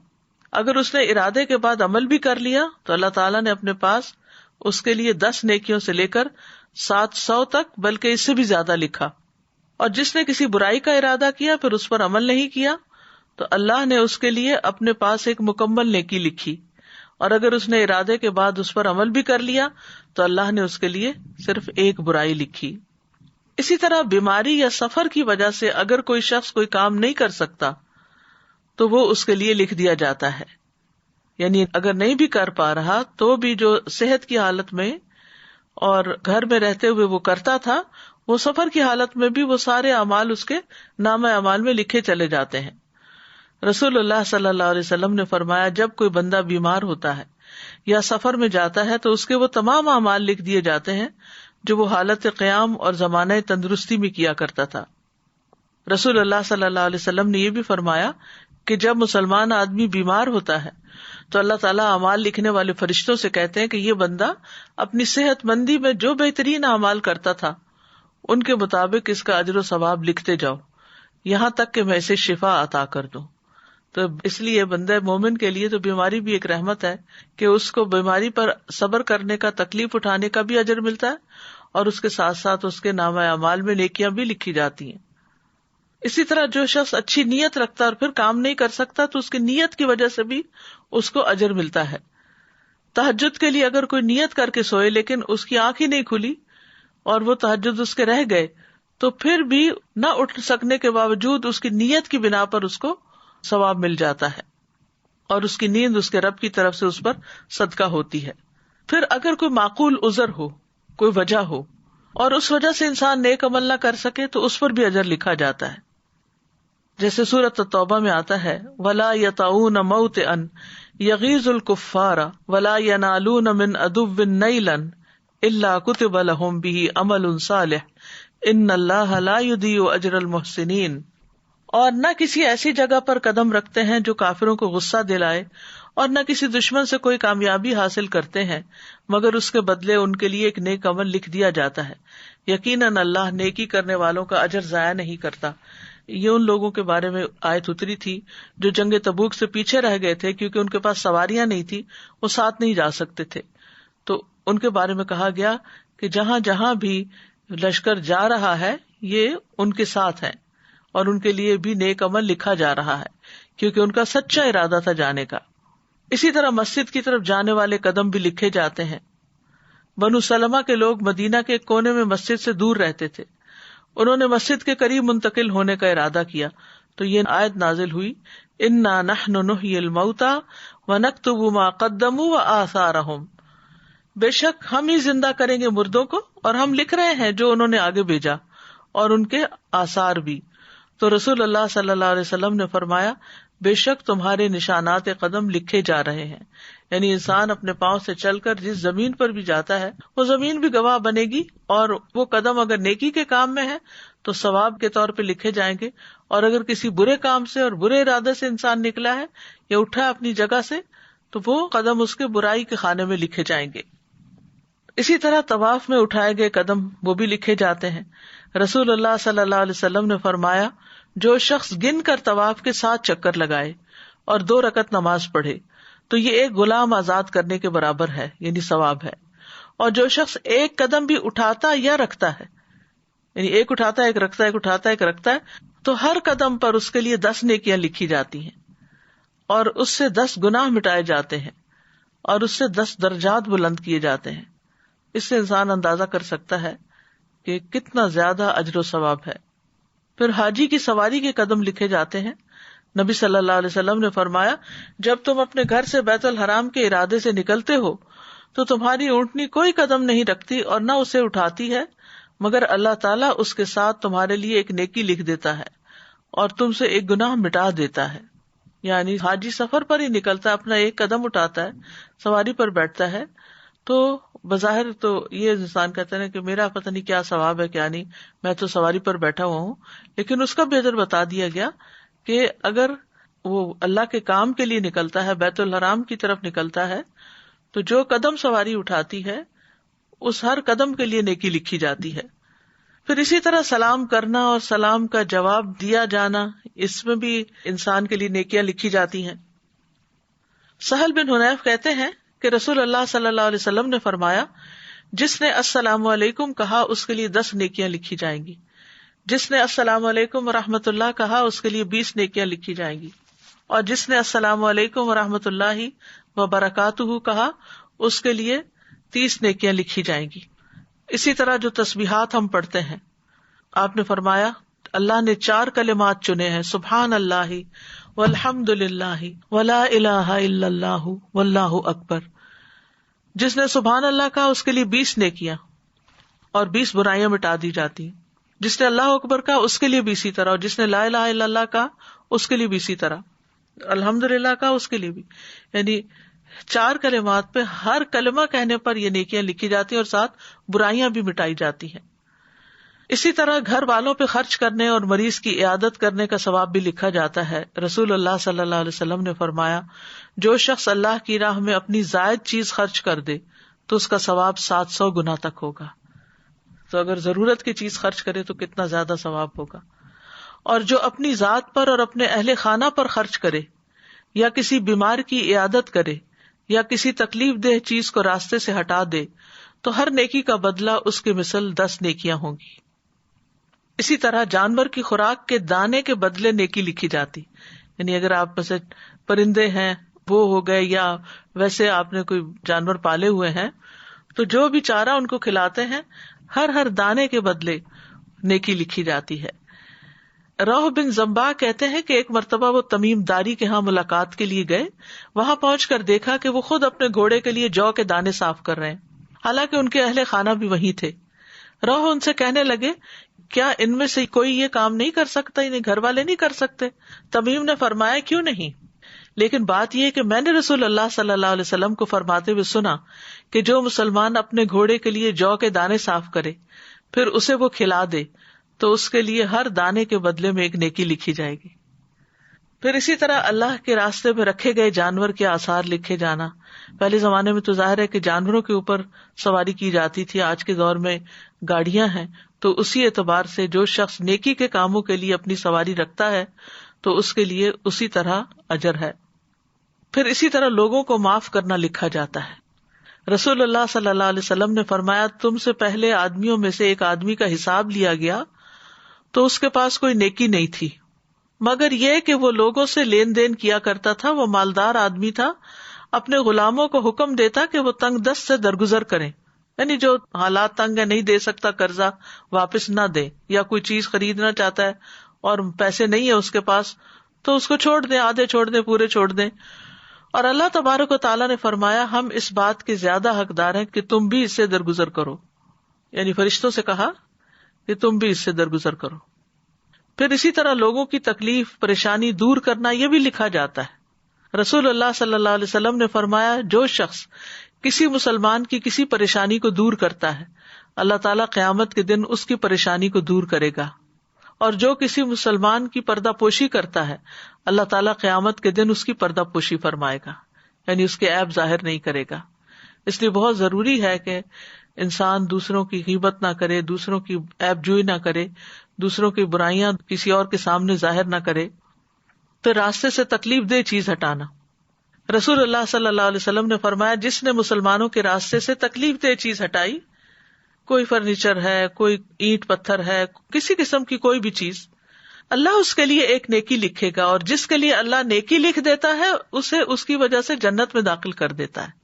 اگر اس نے ارادے کے بعد عمل بھی کر لیا تو اللہ تعالیٰ نے اپنے پاس اس کے لیے 10 نیکیوں سے لے کر 700 تک، بلکہ اس سے بھی زیادہ لکھا۔ اور جس نے کسی برائی کا ارادہ کیا پھر اس پر عمل نہیں کیا تو اللہ نے اس کے لیے اپنے پاس ایک مکمل نیکی لکھی، اور اگر اس نے ارادے کے بعد اس پر عمل بھی کر لیا تو اللہ نے اس کے لیے صرف ایک برائی لکھی۔ اسی طرح بیماری یا سفر کی وجہ سے اگر کوئی شخص کوئی کام نہیں کر سکتا تو وہ اس کے لیے لکھ دیا جاتا ہے، یعنی اگر نہیں بھی کر پا رہا تو بھی جو صحت کی حالت میں اور گھر میں رہتے ہوئے وہ کرتا تھا، وہ سفر کی حالت میں بھی وہ سارے اعمال اس کے نامہ اعمال میں لکھے چلے جاتے ہیں۔ رسول اللہ صلی اللہ علیہ وسلم نے فرمایا، جب کوئی بندہ بیمار ہوتا ہے یا سفر میں جاتا ہے تو اس کے وہ تمام اعمال لکھ دیے جاتے ہیں جو وہ حالت قیام اور زمانہ تندرستی میں کیا کرتا تھا۔ رسول اللہ صلی اللہ علیہ وسلم نے یہ بھی فرمایا کہ جب مسلمان آدمی بیمار ہوتا ہے تو اللہ تعالیٰ اعمال لکھنے والے فرشتوں سے کہتے ہیں کہ یہ بندہ اپنی صحت مندی میں جو بہترین اعمال کرتا تھا ان کے مطابق اس کا اجر و ثواب لکھتے جاؤ، یہاں تک کہ میں اسے شفا عطا کر دوں۔ تو اس لیے بندہ مومن کے لیے تو بیماری بھی ایک رحمت ہے کہ اس کو بیماری پر صبر کرنے کا، تکلیف اٹھانے کا بھی اجر ملتا ہے، اور اس کے ساتھ ساتھ اس کے نامہ اعمال میں نیکیاں بھی لکھی جاتی ہیں۔ اسی طرح جو شخص اچھی نیت رکھتا ہے اور پھر کام نہیں کر سکتا تو اس کی نیت کی وجہ سے بھی اس کو اجر ملتا ہے۔ تہجد کے لیے اگر کوئی نیت کر کے سوئے لیکن اس کی آنکھ ہی نہیں کھلی اور وہ تہجد اس کے رہ گئے تو پھر بھی نہ اٹھ سکنے کے باوجود اس کی نیت کی بنا پر اس کو ثواب مل جاتا ہے، اور اس کی نیند اس کے رب کی طرف سے اس پر صدقہ ہوتی ہے۔ پھر اگر کوئی معقول عذر ہو، کوئی وجہ ہو، اور اس وجہ سے انسان نیک عمل نہ کر سکے تو اس پر بھی اجر لکھا جاتا ہے۔ جیسے سورۃ التوبہ میں آتا ہے، وَلَا يَطَعُونَ مَوْطِئًا يَغِيظُ الْكُفَّارَ وَلَا يَنَالُونَ مِنْ عَدُوٍّ نَيْلًا إِلَّا كُتِبَ لَهُمْ بِهِ عَمَلٌ صَالِحٌ إِنَّ اللَّهَ لَا يُضِيعُ أَجْرَ الْمُحْسِنِينَ۔ اور نہ کسی ایسی جگہ پر قدم رکھتے ہیں جو کافروں کو غصہ دلائے، اور نہ کسی دشمن سے کوئی کامیابی حاصل کرتے ہیں، مگر اس کے بدلے ان کے لیے ایک نیک عمل لکھ دیا جاتا ہے۔ یقیناً اللہ نیکی کرنے والوں کا اجر ضائع نہیں کرتا۔ یہ ان لوگوں کے بارے میں آیت اتری تھی جو جنگ تبوک سے پیچھے رہ گئے تھے کیونکہ ان کے پاس سواریاں نہیں تھی، وہ ساتھ نہیں جا سکتے تھے، تو ان کے بارے میں کہا گیا کہ جہاں جہاں بھی لشکر جا رہا ہے یہ ان کے ساتھ ہے، اور ان کے لیے بھی نیک عمل لکھا جا رہا ہے کیونکہ ان کا سچا ارادہ تھا جانے کا۔ اسی طرح مسجد کی طرف جانے والے قدم بھی لکھے جاتے ہیں۔ بنو سلمہ کے لوگ مدینہ کے کونے میں مسجد سے دور رہتے تھے. انہوں نے مسجد کے قریب منتقل ہونے کا ارادہ کیا تو یہ آیت نازل ہوئی، انا نحن نحیی الموتى ونکتب ما قدموا وآثارهم، بے شک ہم ہی زندہ کریں گے مردوں کو اور ہم لکھ رہے ہیں جو انہوں نے آگے بھیجا اور ان کے آثار بھی. تو رسول اللہ صلی اللہ علیہ وسلم نے فرمایا بے شک تمہارے نشانات قدم لکھے جا رہے ہیں. یعنی انسان اپنے پاؤں سے چل کر جس زمین پر بھی جاتا ہے وہ زمین بھی گواہ بنے گی، اور وہ قدم اگر نیکی کے کام میں ہے تو ثواب کے طور پہ لکھے جائیں گے، اور اگر کسی برے کام سے اور برے ارادے سے انسان نکلا ہے یا اٹھا اپنی جگہ سے تو وہ قدم اس کے برائی کے خانے میں لکھے جائیں گے. اسی طرح طواف میں اٹھائے گئے قدم وہ بھی لکھے جاتے ہیں. رسول اللہ صلی اللہ علیہ وسلم نے فرمایا جو شخص گن کر طواف کے 7 چکر لگائے اور 2 رکعت نماز پڑھے تو یہ ایک غلام آزاد کرنے کے برابر ہے، یعنی ثواب ہے. اور جو شخص ایک قدم بھی اٹھاتا یا رکھتا ہے، یعنی ایک اٹھاتا ہے ایک رکھتا ہے ایک اٹھاتا ہے ایک رکھتا ہے، تو ہر قدم پر اس کے لیے 10 نیکیاں لکھی جاتی ہیں اور اس سے 10 گناہ مٹائے جاتے ہیں اور اس سے 10 درجات بلند کیے جاتے ہیں. اس سے انسان اندازہ کر سکتا ہے کہ کتنا زیادہ اجر و ثواب ہے. پھر حاجی کی سواری کے قدم لکھے جاتے ہیں. نبی صلی اللہ علیہ وسلم نے فرمایا جب تم اپنے گھر سے بیت الحرام کے ارادے سے نکلتے ہو تو تمہاری اونٹنی کوئی قدم نہیں رکھتی اور نہ اسے اٹھاتی ہے مگر اللہ تعالیٰ اس کے ساتھ تمہارے لیے ایک نیکی لکھ دیتا ہے اور تم سے ایک گناہ مٹا دیتا ہے. یعنی حاجی سفر پر ہی نکلتا ہے، اپنا ایک قدم اٹھاتا ہے، سواری پر بیٹھتا ہے، تو بظاہر تو یہ انسان کہتے ہیں کہ میرا پتہ نہیں کیا ثواب ہے کیا نہیں، میں تو سواری پر بیٹھا ہوا ہوں. لیکن اس کا بھی اجر بتا دیا گیا کہ اگر وہ اللہ کے کام کے لیے نکلتا ہے، بیت الحرام کی طرف نکلتا ہے، تو جو قدم سواری اٹھاتی ہے اس ہر قدم کے لیے نیکی لکھی جاتی ہے. پھر اسی طرح سلام کرنا اور سلام کا جواب دیا جانا، اس میں بھی انسان کے لیے نیکیاں لکھی جاتی ہیں. سہل بن حنیف کہتے ہیں کہ رسول اللہ صلی اللہ علیہ وسلم نے فرمایا جس نے السلام علیکم کہا اس کے لیے 10 نیکیاں لکھی جائیں گی، جس نے السلام علیکم ورحمۃ اللہ کہا اس کے لیے 20 نیکیاں لکھی جائیں گی، اور جس نے السلام علیکم ورحمۃ اللہ وبرکاتہ کہا اس کے لیے 30 نیکیاں لکھی جائیں گی. اسی طرح جو تسبیحات ہم پڑھتے ہیں، آپ نے فرمایا اللہ نے 4 کلمات چنے ہیں، سبحان اللہ والحمد للہ ولا الہ الا اللہ واللہ اکبر. جس نے سبحان اللہ کہا اس کے لیے 20 نیکیاں اور 20 برائیاں مٹا دی جاتی ہیں. جس نے اللہ اکبر کہا اس کے لیے بھی اسی طرح، اور جس نے لا الہ الا اللہ کہا اس کے لیے بھی اسی طرح، الحمد للہ کہا اس کے لیے بھی. یعنی 4 کلمات پہ ہر کلمہ کہنے پر یہ نیکیاں لکھی جاتی ہیں اور ساتھ برائیاں بھی مٹائی جاتی ہیں. اسی طرح گھر والوں پہ خرچ کرنے اور مریض کی عیادت کرنے کا ثواب بھی لکھا جاتا ہے. رسول اللہ صلی اللہ علیہ وسلم نے فرمایا جو شخص اللہ کی راہ میں اپنی زائد چیز خرچ کر دے تو اس کا ثواب 700 گنا تک ہوگا. تو اگر ضرورت کی چیز خرچ کرے تو کتنا زیادہ ثواب ہوگا. اور جو اپنی ذات پر اور اپنے اہل خانہ پر خرچ کرے یا کسی بیمار کی عیادت کرے یا کسی تکلیف دہ چیز کو راستے سے ہٹا دے تو ہر نیکی کا بدلہ اس کے مثل 10 نیکیاں ہوں گی. اسی طرح جانور کی خوراک کے دانے کے بدلے نیکی لکھی جاتی. یعنی اگر آپ میں سے پرندے ہیں وہ ہو گئے یا ویسے آپ نے کوئی جانور پالے ہوئے ہیں تو جو بھی چارہ ان کو کھلاتے ہیں ہر دانے کے بدلے نیکی لکھی جاتی ہے. روح بن زمبا کہتے ہیں کہ ایک مرتبہ وہ تمیم داری کے ہاں ملاقات کے لیے گئے. وہاں پہنچ کر دیکھا کہ وہ خود اپنے گھوڑے کے لیے جو کے دانے صاف کر رہے ہیں، حالانکہ ان کے اہل خانہ بھی وہیں تھے. روح ان سے کہنے لگے کیا ان میں سے کوئی یہ کام نہیں کر سکتا، انہیں گھر والے نہیں کر سکتے؟ تمیم نے فرمایا کیوں نہیں، لیکن بات یہ کہ میں نے رسول اللہ صلی اللہ علیہ وسلم کو فرماتے ہوئے سنا کہ جو مسلمان اپنے گھوڑے کے لیے جو کے دانے صاف کرے پھر اسے وہ کھلا دے تو اس کے لیے ہر دانے کے بدلے میں ایک نیکی لکھی جائے گی. پھر اسی طرح اللہ کے راستے میں رکھے گئے جانور کے آثار لکھے جانا. پہلے زمانے میں تو ظاہر ہے کہ جانوروں کے اوپر سواری کی جاتی تھی، آج کے دور میں گاڑیاں ہیں، تو اسی اعتبار سے جو شخص نیکی کے کاموں کے لیے اپنی سواری رکھتا ہے تو اس کے لیے اسی طرح اجر ہے. پھر اسی طرح لوگوں کو معاف کرنا لکھا جاتا ہے. رسول اللہ صلی اللہ علیہ وسلم نے فرمایا تم سے پہلے آدمیوں میں سے ایک آدمی کا حساب لیا گیا تو اس کے پاس کوئی نیکی نہیں تھی مگر یہ کہ وہ لوگوں سے لین دین کیا کرتا تھا. وہ مالدار آدمی تھا، اپنے غلاموں کو حکم دیتا کہ وہ تنگ دست سے درگزر کریں یعنی جو حالات تنگ ہے، نہیں دے سکتا قرضہ، واپس نہ دے، یا کوئی چیز خریدنا چاہتا ہے اور پیسے نہیں ہے اس کے پاس، تو اس کو چھوڑ دیں، آدھے چھوڑ دیں، پورے چھوڑ دیں. اور اللہ تبارک و تعالیٰ نے فرمایا ہم اس بات کے زیادہ حقدار ہیں کہ تم بھی اس سے درگزر کرو، یعنی فرشتوں سے کہا کہ تم بھی اس سے درگزر کرو. پھر اسی طرح لوگوں کی تکلیف پریشانی دور کرنا یہ بھی لکھا جاتا ہے. رسول اللہ صلی اللہ علیہ وسلم نے فرمایا جو شخص کسی مسلمان کی کسی پریشانی کو دور کرتا ہے اللہ تعالیٰ قیامت کے دن اس کی پریشانی کو دور کرے گا، اور جو کسی مسلمان کی پردہ پوشی کرتا ہے اللہ تعالیٰ قیامت کے دن اس کی پردہ پوشی فرمائے گا، یعنی اس کے عیب ظاہر نہیں کرے گا. اس لیے بہت ضروری ہے کہ انسان دوسروں کی غیبت نہ کرے، دوسروں کی عیب جوئی نہ کرے، دوسروں کی برائیاں کسی اور کے سامنے ظاہر نہ کرے. پھر راستے سے تکلیف دہ چیز ہٹانا. رسول اللہ صلی اللہ علیہ وسلم نے فرمایا جس نے مسلمانوں کے راستے سے تکلیف دہ چیز ہٹائی، کوئی فرنیچر ہے، کوئی اینٹ پتھر ہے، کسی قسم کی کوئی بھی چیز، اللہ اس کے لیے ایک نیکی لکھے گا، اور جس کے لیے اللہ نیکی لکھ دیتا ہے اسے اس کی وجہ سے جنت میں داخل کر دیتا ہے.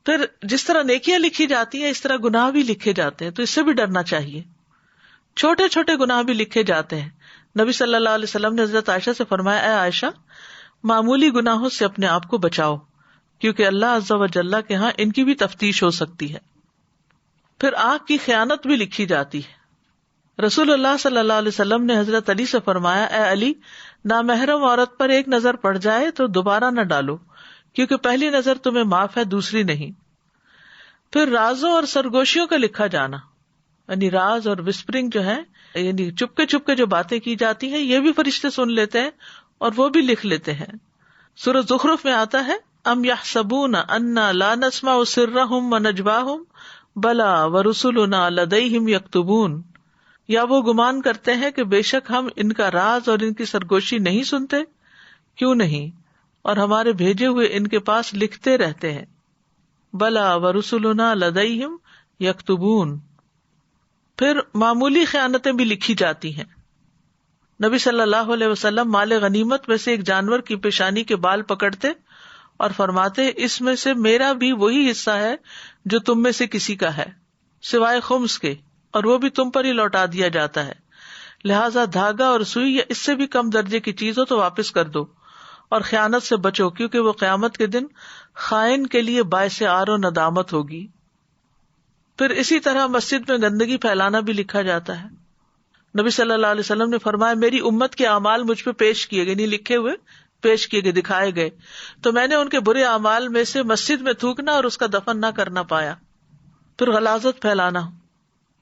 پھر جس طرح نیکیاں لکھی جاتی ہیں اس طرح گناہ بھی لکھے جاتے ہیں، تو اس سے بھی ڈرنا چاہیے. چھوٹے چھوٹے گناہ بھی لکھے جاتے ہیں. نبی صلی اللہ علیہ وسلم نے حضرت عائشہ سے فرمایا اے عائشہ معمولی گناہوں سے اپنے آپ کو بچاؤ، کیونکہ اللہ عز و جل کے ہاں ان کی بھی تفتیش ہو سکتی ہے. پھر آنکھ کی خیانت بھی لکھی جاتی ہے. رسول اللہ صلی اللہ علیہ وسلم نے حضرت علی سے فرمایا اے علی نامحرم عورت پر ایک نظر پڑ جائے تو دوبارہ نہ ڈالو، کیونکہ پہلی نظر تمہیں معاف ہے، دوسری نہیں. پھر رازوں اور سرگوشیوں کا لکھا جانا، یعنی راز اور وسپرنگ جو ہے، یعنی چپ کے جو باتیں کی جاتی ہیں یہ بھی فرشتے سن لیتے ہیں اور وہ بھی لکھ لیتے ہیں. سورہ زخرف میں آتا ہے ام یحسبون انا لا نسمع سرهم ونجواهم بلا ورسلنا لدیہم یکتبون، یا وہ گمان کرتے ہیں کہ بے شک ہم ان کا راز اور ان کی سرگوشی نہیں سنتے، کیوں نہیں، اور ہمارے بھیجے ہوئے ان کے پاس لکھتے رہتے ہیں. بلا ورسلنا لدیہم یکتبون. پھر معمولی خیانتیں بھی لکھی جاتی ہیں. نبی صلی اللہ علیہ وسلم مال غنیمت میں سے ایک جانور کی پیشانی کے بال پکڑتے اور فرماتے اس میں سے میرا بھی وہی حصہ ہے جو تم میں سے کسی کا ہے سوائے خمس کے، اور وہ بھی تم پر ہی لوٹا دیا جاتا ہے، لہذا دھاگا اور سوئی یا اس سے بھی کم درجے کی چیز ہو تو واپس کر دو، اور خیانت سے بچو کیونکہ وہ قیامت کے دن خائن کے لیے باعث عار و ندامت ہوگی. پھر اسی طرح مسجد میں گندگی پھیلانا بھی لکھا جاتا ہے. نبی صلی اللہ علیہ وسلم نے فرمایا میری امت کے اعمال مجھ پہ پیش کیے گئے، نہیں لکھے ہوئے، پیش کیے گئے، دکھائے گئے، تو میں نے ان کے برے اعمال میں سے مسجد میں تھوکنا اور اس کا دفن نہ کرنا پایا. پھر غلاظت پھیلانا.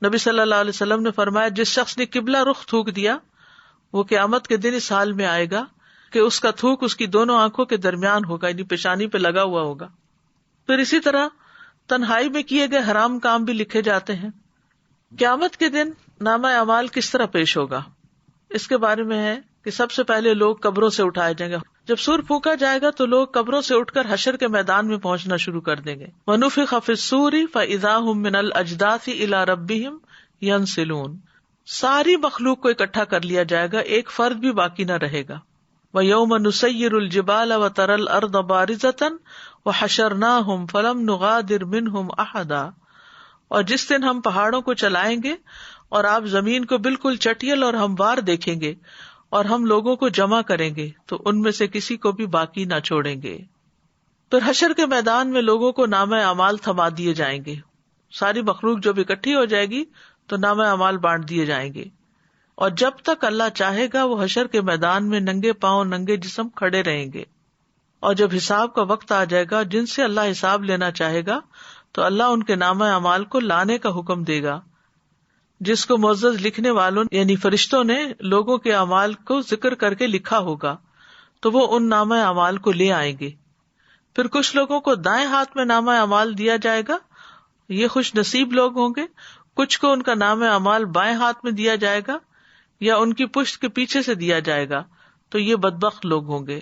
نبی صلی اللہ علیہ وسلم نے فرمایا جس شخص نے قبلہ رخ تھوک دیا وہ قیامت کے دن اس حال میں آئے گا کہ اس کا تھوک اس کی دونوں آنکھوں کے درمیان ہوگا، یعنی پیشانی پہ لگا ہوا ہوگا. پھر اسی طرح تنہائی میں کیے گئے حرام کام بھی لکھے جاتے ہیں. قیامت کے دن نامہ اعمال کس طرح پیش ہوگا اس کے بارے میں ہے کہ سب سے پہلے لوگ قبروں سے اٹھائے جائیں گے. جب سور پھونکا جائے گا تو لوگ قبروں سے اٹھ کر حشر کے میدان میں پہنچنا شروع کر دیں گے. وَنُفِخَ فِي الصُّورِ فَإِذَا هُم مِّنَ الْأَجْدَاثِ إِلَىٰ رَبِّهِمْ يَنْسِلُونَ. ساری مخلوق کو اکٹھا کر لیا جائے گا، ایک فرد بھی باقی نہ رہے گا. وَيَوْمَ نُسَيِّرُ الْجِبَالَ وَتَرَى الْأَرْضَ بَارِزَةً وَحَشَرْنَاهُمْ فَلَمْ نُغَادِرْ مِنْهُمْ أَحَدًا. اور جس دن ہم پہاڑوں کو چلائیں گے اور آپ زمین کو بالکل چٹیل اور ہموار دیکھیں گے اور ہم لوگوں کو جمع کریں گے تو ان میں سے کسی کو بھی باقی نہ چھوڑیں گے. پھر حشر کے میدان میں لوگوں کو نامہ اعمال تھما دیے جائیں گے. ساری مخلوق جب اکٹھی ہو جائے گی تو نامہ اعمال بانٹ دیے جائیں گے، اور جب تک اللہ چاہے گا وہ حشر کے میدان میں ننگے پاؤں ننگے جسم کھڑے رہیں گے. اور جب حساب کا وقت آ جائے گا جن سے اللہ حساب لینا چاہے گا تو اللہ ان کے نامہ اعمال کو لانے کا حکم دے گا، جس کو معزز لکھنے والوں یعنی فرشتوں نے لوگوں کے اعمال کو ذکر کر کے لکھا ہوگا تو وہ ان نامہ اعمال کو لے آئیں گے. پھر کچھ لوگوں کو دائیں ہاتھ میں نامہ اعمال دیا جائے گا، یہ خوش نصیب لوگ ہوں گے. کچھ کو ان کا نامہ اعمال بائیں ہاتھ میں دیا جائے گا یا ان کی پشت کے پیچھے سے دیا جائے گا، تو یہ بدبخت لوگ ہوں گے.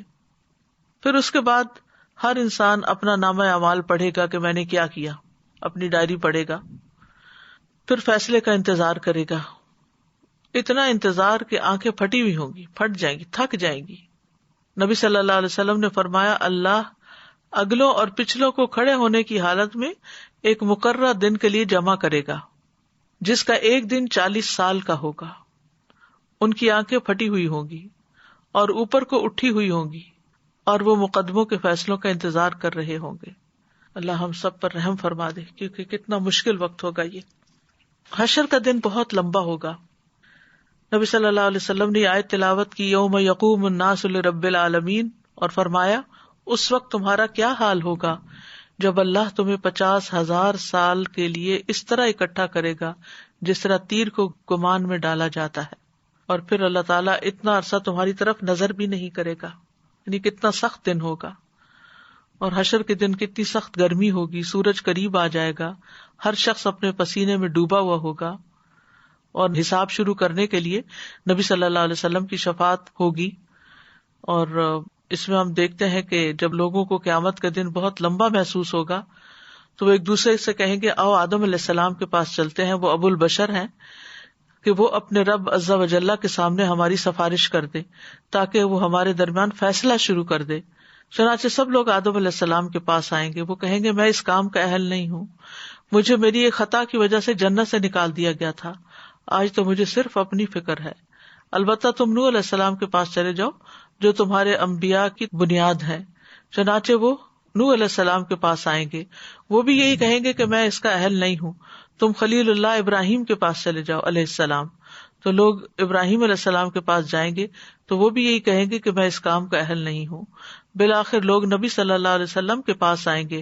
پھر اس کے بعد ہر انسان اپنا نامہ اعمال پڑھے گا کہ میں نے کیا کیا، اپنی ڈائری پڑھے گا. پھر فیصلے کا انتظار کرے گا، اتنا انتظار کہ آنکھیں پھٹی ہوئی ہوں گی، پھٹ جائیں گی، تھک جائیں گی. نبی صلی اللہ علیہ وسلم نے فرمایا اللہ اگلوں اور پچھلوں کو کھڑے ہونے کی حالت میں ایک مقررہ دن کے لیے جمع کرے گا جس کا ایک دن 40 سال کا ہوگا. ان کی آنکھیں پھٹی ہوئی ہوں گی اور اوپر کو اٹھی ہوئی ہوں گی اور وہ مقدموں کے فیصلوں کا انتظار کر رہے ہوں گے. اللہ ہم سب پر رحم فرما دے، کیونکہ کتنا مشکل وقت ہوگا یہ. حشر کا دن بہت لمبا ہوگا. نبی صلی اللہ علیہ وسلم نے آیت تلاوت کی، یوم یقوم الناس لرب العالمین، اور فرمایا اس وقت تمہارا کیا حال ہوگا جب اللہ تمہیں 50,000 سال کے لیے اس طرح اکٹھا کرے گا جس طرح تیر کو کمان میں ڈالا جاتا ہے، اور پھر اللہ تعالیٰ اتنا عرصہ تمہاری طرف نظر بھی نہیں کرے گا. یعنی کتنا سخت دن ہوگا. اور حشر کے دن کتنی سخت گرمی ہوگی، سورج قریب آ جائے گا، ہر شخص اپنے پسینے میں ڈوبا ہوا ہوگا، اور حساب شروع کرنے کے لیے نبی صلی اللہ علیہ وسلم کی شفاعت ہوگی. اور اس میں ہم دیکھتے ہیں کہ جب لوگوں کو قیامت کا دن بہت لمبا محسوس ہوگا تو وہ ایک دوسرے سے کہیں گے آؤ آدم علیہ السلام کے پاس چلتے ہیں، وہ ابو البشر ہیں، کہ وہ اپنے رب عز و جل کے سامنے ہماری سفارش کر دے تاکہ وہ ہمارے درمیان فیصلہ شروع کر دے. چنانچہ سب لوگ آدم علیہ السلام کے پاس آئیں گے. وہ کہیں گے میں اس کام کا اہل نہیں ہوں، مجھے میری ایک خطا کی وجہ سے جنت سے نکال دیا گیا تھا، آج تو مجھے صرف اپنی فکر ہے. البتہ تم نوح علیہ السلام کے پاس چلے جاؤ جو تمہارے انبیاء کی بنیاد ہے. چنانچہ وہ نوح علیہ السلام کے پاس آئیں گے، وہ بھی یہی کہیں گے کہ میں اس کا اہل نہیں ہوں. تم خلیل اللہ ابراہیم کے پاس چلے جاؤ علیہ السلام. تو لوگ ابراہیم علیہ السلام کے پاس جائیں گے تو وہ بھی یہی کہیں گے کہ میں اس کام کا اہل نہیں ہوں. بالآخر لوگ نبی صلی اللہ علیہ وسلم کے پاس آئیں گے،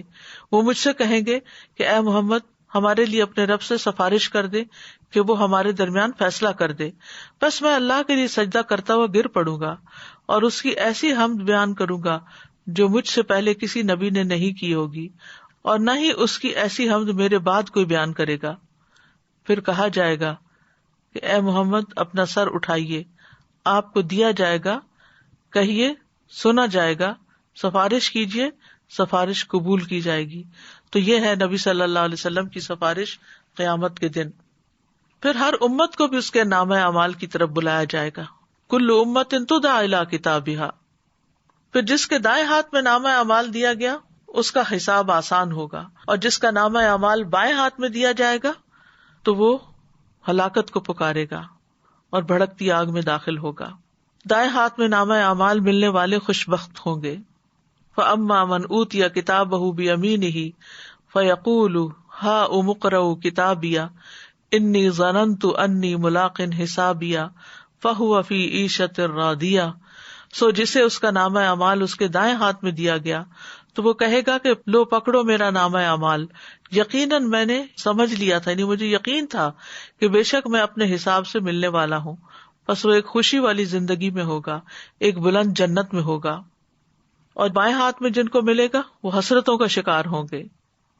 وہ مجھ سے کہیں گے کہ اے محمد ہمارے لیے اپنے رب سے سفارش کر دے کہ وہ ہمارے درمیان فیصلہ کر دے. بس میں اللہ کے لیے سجدہ کرتا ہوا گر پڑوں گا اور اس کی ایسی حمد بیان کروں گا جو مجھ سے پہلے کسی نبی نے نہیں کی ہوگی، اور نہ ہی اس کی ایسی حمد میرے بعد کوئی بیان کرے گا. پھر کہا جائے گا کہ اے محمد اپنا سر اٹھائیے، آپ کو دیا جائے گا، کہیے سنا جائے گا، سفارش کیجیے، سفارش قبول کی جائے گی. تو یہ ہے نبی صلی اللہ علیہ وسلم کی سفارش قیامت کے دن. پھر ہر امت کو بھی اس کے نامہ اعمال کی طرف بلایا جائے گا. کل امت تدعی الی کتابھا. پھر جس کے دائیں ہاتھ میں نامہ اعمال دیا گیا اس کا حساب آسان ہوگا، اور جس کا نامہ اعمال بائیں ہاتھ میں دیا جائے گا تو وہ ہلاکت کو پکارے گا اور بھڑکتی آگ میں داخل ہوگا. دائیں ہاتھ میں نامہ اعمال ملنے والے خوش بخت ہوں گے. فَأَمَّا مَنْ أُوتِيَ كِتَابَهُ بِيَمِينِهِ فَيَقُولُ هَاؤُمُ اقْرَءُوا كِتَابِيَهْ إِنِّي ظَنَنْتُ أَنِّي مُلَاقٍ حِسَابِيَهْ فَهُوَ فِي عِيشَةٍ رَاضِيَةٍ. سو جسے اس کا نامہ اعمال اس کے دائیں ہاتھ میں دیا گیا تو وہ کہے گا کہ لو پکڑو میرا نامہ اعمال، یقیناً میں نے سمجھ لیا تھا، یعنی مجھے یقین تھا کہ بے شک میں اپنے حساب سے ملنے والا ہوں. بس وہ ایک خوشی والی زندگی میں ہوگا، ایک بلند جنت میں ہوگا. اور بائیں ہاتھ میں جن کو ملے گا وہ حسرتوں کا شکار ہوں گے.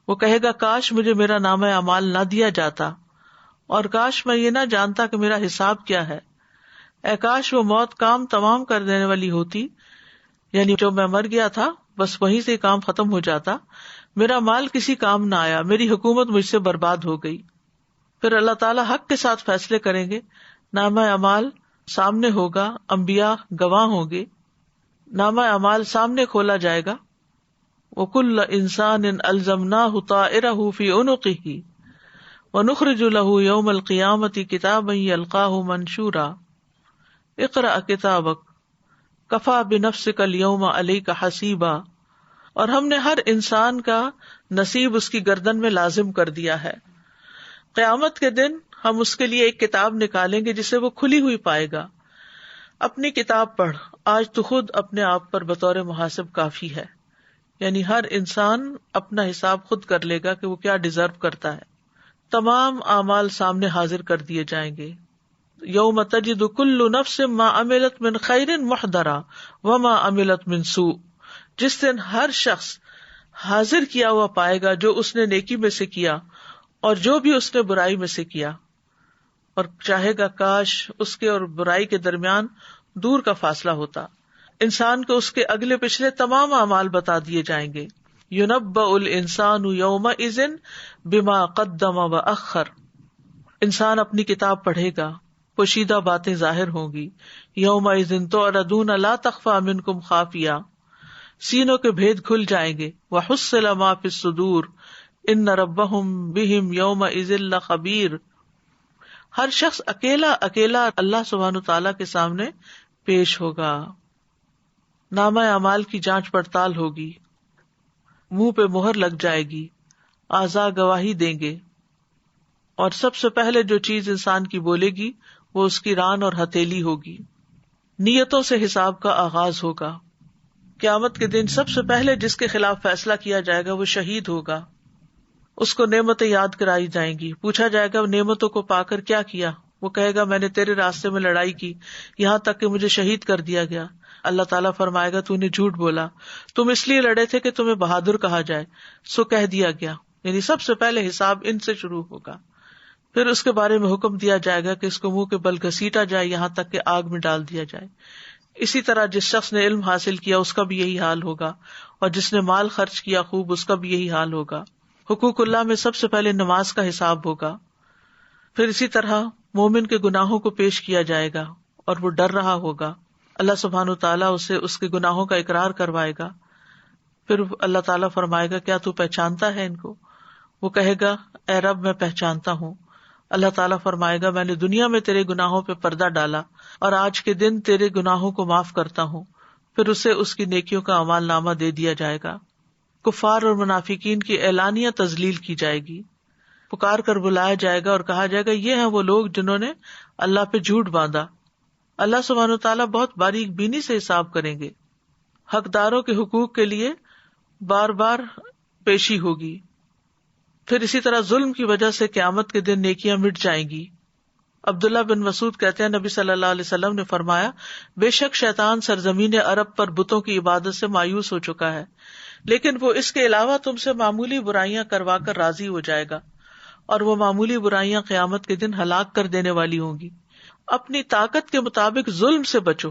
وہ کہے گا کاش مجھے میرا نامہ اعمال نہ دیا جاتا، اور کاش میں یہ نہ جانتا کہ میرا حساب کیا ہے. اے کاش وہ موت کام تمام کر دینے والی ہوتی، یعنی جو میں مر گیا تھا بس وہیں سے کام ختم ہو جاتا، میرا مال کسی کام نہ آیا، میری حکومت مجھ سے برباد ہو گئی. پھر اللہ تعالیٰ حق کے ساتھ فیصلے کریں گے. نامہ اعمال سامنے ہوگا، انبیاء گواہ ہوں گے. نامہ اعمال سامنے کھولا جائے گا. وَكُلَّ إِنسَانٍ أَلْزَمْنَاهُ طَائِرَهُ فِي عُنُقِهِ وَنُخْرِجُ لَهُ يَوْمَ الْقِيَامَةِ كِتَابًا يَلْقَاهُ مَنْشُورًا اقرأ كِتَابَكَ كَفَى بِنَفْسِكَ الْيَوْمَ عَلَيْكَ حَسِيبًا. اور ہم نے ہر انسان کا نصیب اس کی گردن میں لازم کر دیا ہے. قیامت کے دن ہم اس کے لیے ایک کتاب نکالیں گے جسے وہ کھلی ہوئی پائے گا. اپنی کتاب پڑھ، آج تو خود اپنے آپ پر بطور محاسب کافی ہے. یعنی ہر انسان اپنا حساب خود کر لے گا کہ وہ کیا ڈیزرو کرتا ہے. تمام اعمال سامنے حاضر کر دیے جائیں گے. یوم تجد کل نفس ما عملت من خیر محضرا وما عملت من سوء. جس دن ہر شخص حاضر کیا ہوا پائے گا جو اس نے نیکی میں سے کیا اور جو بھی اس نے برائی میں سے کیا، اور چاہے گا کاش اس کے اور برائی کے درمیان دور کا فاصلہ ہوتا. انسان کو اس کے اگلے پچھلے تمام اعمال بتا دیے جائیں گے. یُنَبَّأُ الْإِنسَانُ يَوْمَئِذٍ بِمَا قَدَّمَ وَأَخَّرَ. انسان اپنی کتاب پڑھے گا، پوشیدہ باتیں ظاہر ہوں گی. یَوْمَئِذٍ تُعْرَضُونَ لَا تَخْفَىٰ مِنْکُمْ خَافِیَةٌ. سینوں کے بھید کھل جائیں گے. وَحُصِّلَ مَا فِی الصُّدُورِ ان ربہم بہم یومئذ لخبیر. ہر شخص اکیلا اللہ سبحانہ تعالیٰ کے سامنے پیش ہوگا. نامہ اعمال کی جانچ پڑتال ہوگی، منہ پہ مہر لگ جائے گی، اعضاء گواہی دیں گے، اور سب سے پہلے جو چیز انسان کی بولے گی وہ اس کی ران اور ہتھیلی ہوگی. نیتوں سے حساب کا آغاز ہوگا. قیامت کے دن سب سے پہلے جس کے خلاف فیصلہ کیا جائے گا وہ شہید ہوگا. اس کو نعمتیں یاد کرائی جائیں گی، پوچھا جائے گا نعمتوں کو پا کر کیا کیا. وہ کہے گا میں نے تیرے راستے میں لڑائی کی، یہاں تک کہ مجھے شہید کر دیا گیا. اللہ تعالیٰ فرمائے گا تو نے جھوٹ بولا، تم اس لیے لڑے تھے کہ تمہیں بہادر کہا جائے، سو کہہ دیا گیا. یعنی سب سے پہلے حساب ان سے شروع ہوگا. پھر اس کے بارے میں حکم دیا جائے گا کہ اس کو منہ کے بل گھسیٹا جائے یہاں تک کہ آگ میں ڈال دیا جائے. اسی طرح جس شخص نے علم حاصل کیا اس کا بھی یہی حال ہوگا، اور جس نے مال خرچ کیا خوب اس کا بھی یہی حال ہوگا. حقوق اللہ میں سب سے پہلے نماز کا حساب ہوگا. پھر اسی طرح مومن کے گناہوں کو پیش کیا جائے گا اور وہ ڈر رہا ہوگا. اللہ سبحانہ تعالیٰ اسے اس کے گناہوں کا اقرار کروائے گا. پھر اللہ تعالیٰ فرمائے گا کیا تو پہچانتا ہے ان کو؟ وہ کہے گا اے رب میں پہچانتا ہوں. اللہ تعالیٰ فرمائے گا میں نے دنیا میں تیرے گناہوں پہ پردہ ڈالا اور آج کے دن تیرے گناہوں کو معاف کرتا ہوں. پھر اسے اس کی نیکیوں کا اعمال نامہ دے دیا جائے گا. کفار اور منافقین کی اعلانیہ تذلیل کی جائے گی. پکار کر بلایا جائے گا اور کہا جائے گا یہ ہیں وہ لوگ جنہوں نے اللہ پہ جھوٹ باندھا. اللہ سبحانہ تعالیٰ بہت باریک بینی سے حساب کریں گے. حقداروں کے حقوق کے لیے بار بار پیشی ہوگی. پھر اسی طرح ظلم کی وجہ سے قیامت کے دن نیکیاں مٹ جائیں گی. عبداللہ بن مسعود کہتے ہیں نبی صلی اللہ علیہ وسلم نے فرمایا بے شک شیطان سرزمین عرب پر بتوں کی عبادت سے مایوس ہو چکا ہے، لیکن وہ اس کے علاوہ تم سے معمولی برائیاں کروا کر راضی ہو جائے گا، اور وہ معمولی برائیاں قیامت کے دن ہلاک کر دینے والی ہوں گی. اپنی طاقت کے مطابق ظلم سے بچو،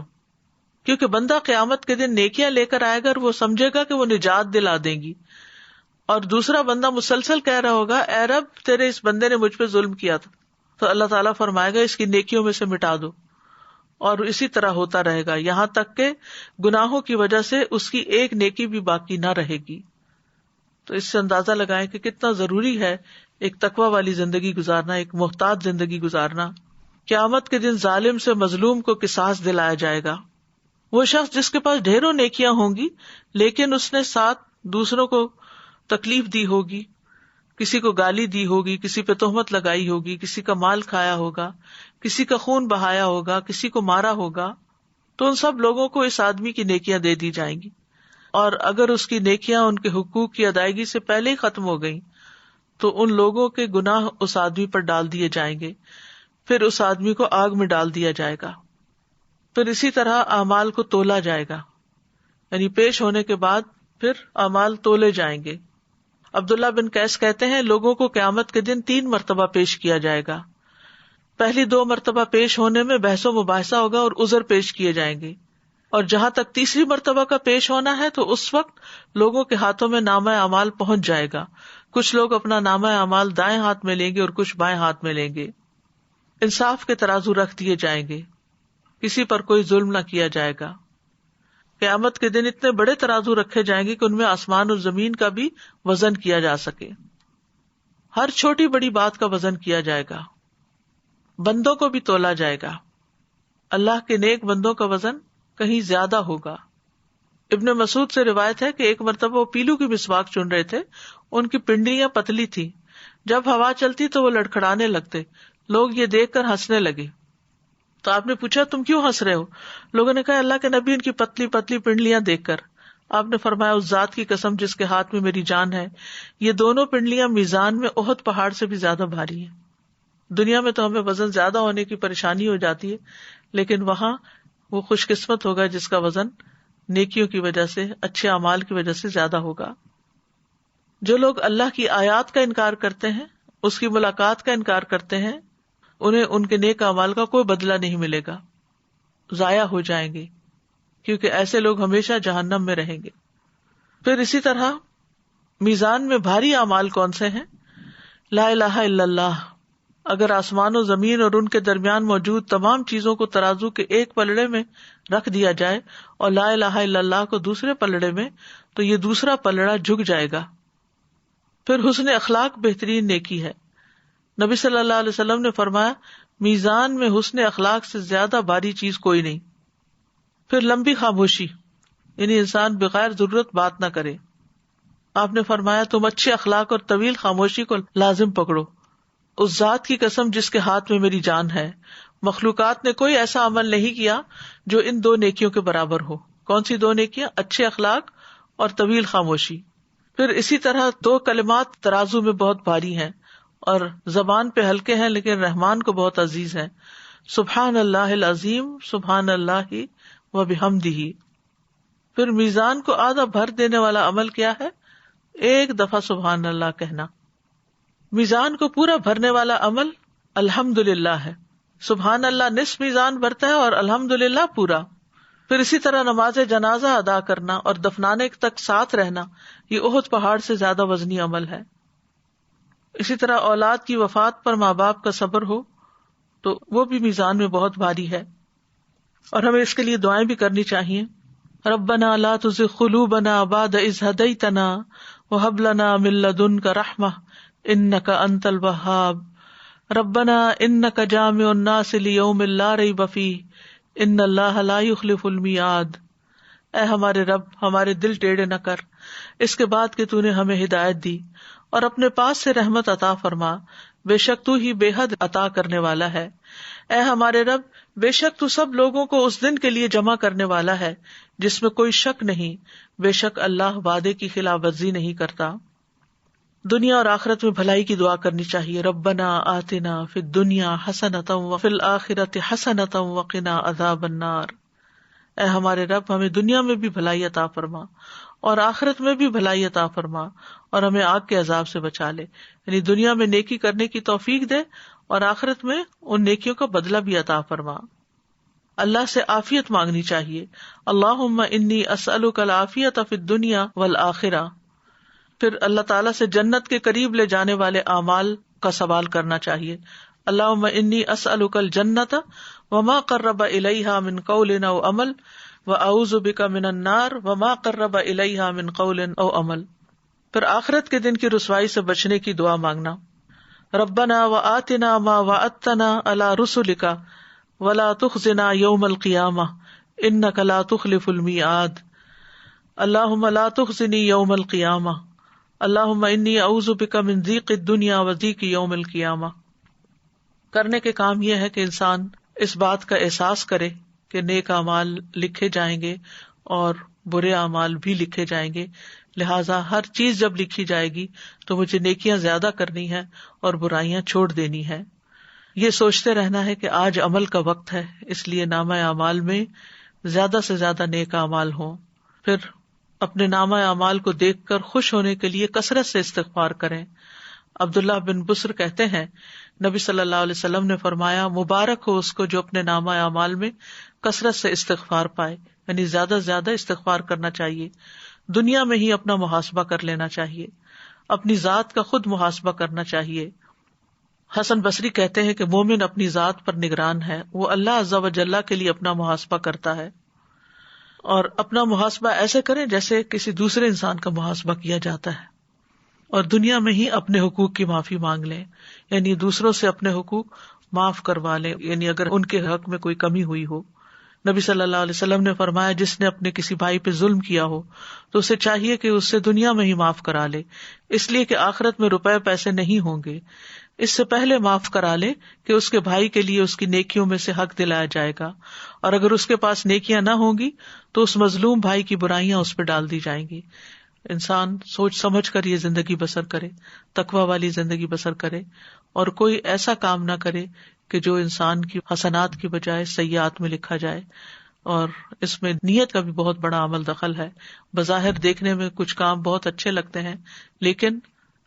کیونکہ بندہ قیامت کے دن نیکیاں لے کر آئے گا اور وہ سمجھے گا کہ وہ نجات دلا دیں گی، اور دوسرا بندہ مسلسل کہہ رہا ہوگا اے رب تیرے اس بندے نے مجھ پہ ظلم کیا تھا، تو اللہ تعالیٰ فرمائے گا اس کی نیکیوں میں سے مٹا دو. اور اسی طرح ہوتا رہے گا یہاں تک کہ گناہوں کی وجہ سے اس کی ایک نیکی بھی باقی نہ رہے گی. تو اس سے اندازہ لگائیں کہ کتنا ضروری ہے ایک تقوی والی زندگی گزارنا، ایک محتاط زندگی گزارنا. قیامت کے دن ظالم سے مظلوم کو قصاص دلایا جائے گا. وہ شخص جس کے پاس ڈھیروں نیکیاں ہوں گی لیکن اس نے ساتھ دوسروں کو تکلیف دی ہوگی، کسی کو گالی دی ہوگی، کسی پہ تہمت لگائی ہوگی، کسی کا مال کھایا ہوگا، کسی کا خون بہایا ہوگا، کسی کو مارا ہوگا، تو ان سب لوگوں کو اس آدمی کی نیکیاں دے دی جائیں گی. اور اگر اس کی نیکیاں ان کے حقوق کی ادائیگی سے پہلے ہی ختم ہو گئیں تو ان لوگوں کے گناہ اس آدمی پر ڈال دیے جائیں گے. پھر اس آدمی کو آگ میں ڈال دیا جائے گا. پھر اسی طرح اعمال کو تولا جائے گا، یعنی پیش ہونے کے بعد پھر اعمال تولے جائیں گے. عبداللہ بن قیس کہتے ہیں لوگوں کو قیامت کے دن 3 مرتبہ پیش کیا جائے گا. پہلی 2 مرتبہ پیش ہونے میں بحث و مباحثہ ہوگا اور عذر پیش کیے جائیں گے، اور جہاں تک تیسری مرتبہ کا پیش ہونا ہے تو اس وقت لوگوں کے ہاتھوں میں نامہ اعمال پہنچ جائے گا. کچھ لوگ اپنا نامہ اعمال دائیں ہاتھ میں لیں گے اور کچھ بائیں ہاتھ میں لیں گے. انصاف کے ترازو رکھ دیے جائیں گے، کسی پر کوئی ظلم نہ کیا جائے گا. قیامت کے دن اتنے بڑے ترازو رکھے جائیں گے کہ ان میں آسمان اور زمین کا بھی وزن کیا جا سکے. ہر چھوٹی بڑی بات کا وزن کیا جائے گا. بندوں کو بھی تولا جائے گا. اللہ کے نیک بندوں کا وزن کہیں زیادہ ہوگا. ابن مسعود سے روایت ہے کہ ایک مرتبہ وہ پیلو کی مسواک چن رہے تھے. ان کی پنڈلیاں پتلی تھی، جب ہوا چلتی تو وہ لڑکھڑانے لگتے. لوگ یہ دیکھ کر ہنسنے لگے. تو آپ نے پوچھا تم کیوں ہنس رہے ہو؟ لوگوں نے کہا اللہ کے نبی ان کی پتلی پتلی پنڈلیاں دیکھ کر. آپ نے فرمایا اس ذات کی قسم جس کے ہاتھ میں میری جان ہے، یہ دونوں پنڈلیاں میزان میں احد پہاڑ سے بھی زیادہ بھاری ہیں. دنیا میں تو ہمیں وزن زیادہ ہونے کی پریشانی ہو جاتی ہے، لیکن وہاں وہ خوش قسمت ہوگا جس کا وزن نیکیوں کی وجہ سے، اچھے اعمال کی وجہ سے زیادہ ہوگا. جو لوگ اللہ کی آیات کا انکار کرتے ہیں، اس کی ملاقات کا انکار کرتے ہیں، انہیں ان کے نیک اعمال کا کوئی بدلہ نہیں ملے گا، ضائع ہو جائیں گے، کیونکہ ایسے لوگ ہمیشہ جہنم میں رہیں گے. پھر اسی طرح میزان میں بھاری اعمال کون سے ہیں؟ لا الہ الا اللہ. اگر آسمان و زمین اور ان کے درمیان موجود تمام چیزوں کو ترازو کے ایک پلڑے میں رکھ دیا جائے اور لا الہ الا اللہ کو دوسرے پلڑے میں، تو یہ دوسرا پلڑا جھک جائے گا. پھر حسن اخلاق بہترین نیکی ہے. نبی صلی اللہ علیہ وسلم نے فرمایا میزان میں حسن اخلاق سے زیادہ باری چیز کوئی نہیں. پھر لمبی خاموشی، یعنی انسان بغیر ضرورت بات نہ کرے. آپ نے فرمایا تم اچھے اخلاق اور طویل خاموشی کو لازم پکڑو. اس ذات کی قسم جس کے ہاتھ میں میری جان ہے، مخلوقات نے کوئی ایسا عمل نہیں کیا جو ان دو نیکیوں کے برابر ہو. کون سی دو نیکیاں؟ اچھے اخلاق اور طویل خاموشی. پھر اسی طرح دو کلمات ترازو میں بہت بھاری ہیں اور زبان پہ ہلکے ہیں لیکن رحمان کو بہت عزیز ہیں. سبحان اللہ العظیم، سبحان اللہ و بحمدہ. پھر میزان کو آدھا بھر دینے والا عمل کیا ہے؟ ایک دفعہ سبحان اللہ کہنا. میزان کو پورا بھرنے والا عمل الحمدللہ ہے. سبحان اللہ نصف میزان بھرتا ہے اور الحمدللہ پورا. پھر اسی طرح نماز جنازہ ادا کرنا اور دفنانے تک ساتھ رہنا، یہ احد پہاڑ سے زیادہ وزنی عمل ہے. اسی طرح اولاد کی وفات پر ماں باپ کا صبر ہو تو وہ بھی میزان میں بہت بھاری ہے، اور ہمیں اس کے لیے دعائیں بھی کرنی چاہیے. ربنا لا تزغ قلوبنا بعد اذ ہدیتنا وہب لنا من لدنک رحمہ انک انت الوہاب. ربنا انک جامع الناس لیوم لا ریب فیہ ان اللہ لا یخلف المیعاد. اے ہمارے رب، ہمارے دل ٹیڑھے نہ کر اس کے بعد کہ تو نے ہمیں ہدایت دی، اور اپنے پاس سے رحمت عطا فرما، بے شک تو ہی بے حد عطا کرنے والا ہے. اے ہمارے رب، بے شک تو سب لوگوں کو اس دن کے لیے جمع کرنے والا ہے جس میں کوئی شک نہیں، بے شک اللہ وعدے کی خلاف ورزی نہیں کرتا. دنیا اور آخرت میں بھلائی کی دعا کرنی چاہیے. ربنا آتنا فی الدنیا حسنۃ وفی الآخرۃ حسنۃ وقنا عذاب النار. اے ہمارے رب، ہمیں دنیا میں بھی بھلائی عطا فرما اور آخرت میں بھی بھلائی عطا فرما، اور ہمیں آگ کے عذاب سے بچا لے. یعنی دنیا میں نیکی کرنے کی توفیق دے اور آخرت میں ان نیکیوں کا بدلہ بھی عطا فرما. اللہ سے عافیت مانگنی چاہیے. اللہم انی اسألک العافیۃ فی الدنیا والآخرہ. پھر اللہ تعالیٰ سے جنت کے قریب لے جانے والے اعمال کا سوال کرنا چاہیے. اللہم انی اسألک الجنۃ وما قرب الیہا من قول او عمل واعوذ بک من النار وما قرب الیہا من قول او عمل. پھر آخرت کے دن کی رسوائی سے بچنے کی دعا مانگنا. ربنا وآتنا ما وعدتنا علی رسلک ولا تخزنا یوم القیامہ انک لا تخلف المیعاد. اللہم لا تخزنی یوم القیامہ. اللہم انی اعوذ بک من ضیق الدنیا و ضیق یوم القیامہ. کرنے کے کام یہ ہے کہ انسان اس بات کا احساس کرے کہ نیک اعمال لکھے جائیں گے اور برے اعمال بھی لکھے جائیں گے، لہٰذا ہر چیز جب لکھی جائے گی تو مجھے نیکیاں زیادہ کرنی ہے اور برائیاں چھوڑ دینی ہے. یہ سوچتے رہنا ہے کہ آج عمل کا وقت ہے، اس لیے نامہ اعمال میں زیادہ سے زیادہ نیک اعمال ہوں. پھر اپنے نامہ اعمال کو دیکھ کر خوش ہونے کے لیے کثرت سے استغفار کریں. عبداللہ بن بسر کہتے ہیں نبی صلی اللہ علیہ وسلم نے فرمایا مبارک ہو اس کو جو اپنے نامہ اعمال میں کثرت سے استغفار پائے. یعنی زیادہ سے زیادہ استغفار کرنا چاہیے. دنیا میں ہی اپنا محاسبہ کر لینا چاہیے، اپنی ذات کا خود محاسبہ کرنا چاہیے. حسن بصری کہتے ہیں کہ مومن اپنی ذات پر نگران ہے، وہ اللہ عز و جل کے لیے اپنا محاسبہ کرتا ہے، اور اپنا محاسبہ ایسے کریں جیسے کسی دوسرے انسان کا محاسبہ کیا جاتا ہے. اور دنیا میں ہی اپنے حقوق کی معافی مانگ لیں، یعنی دوسروں سے اپنے حقوق معاف کروا لیں، یعنی اگر ان کے حق میں کوئی کمی ہوئی ہو. نبی صلی اللہ علیہ وسلم نے فرمایا جس نے اپنے کسی بھائی پہ ظلم کیا ہو تو اسے چاہیے کہ اس سے دنیا میں ہی معاف کرا لے، اس لیے کہ آخرت میں روپے پیسے نہیں ہوں گے. اس سے پہلے معاف کرا لے کہ اس کے بھائی کے لیے اس کی نیکیوں میں سے حق دلایا جائے گا، اور اگر اس کے پاس نیکیاں نہ ہوں گی تو اس مظلوم بھائی کی برائیاں اس پہ ڈال دی جائیں گی. انسان سوچ سمجھ کر یہ زندگی بسر کرے، تقوی والی زندگی بسر کرے، اور کوئی ایسا کام نہ کرے کہ جو انسان کی حسنات کی بجائے سیئات میں لکھا جائے. اور اس میں نیت کا بھی بہت بڑا عمل دخل ہے. بظاہر دیکھنے میں کچھ کام بہت اچھے لگتے ہیں لیکن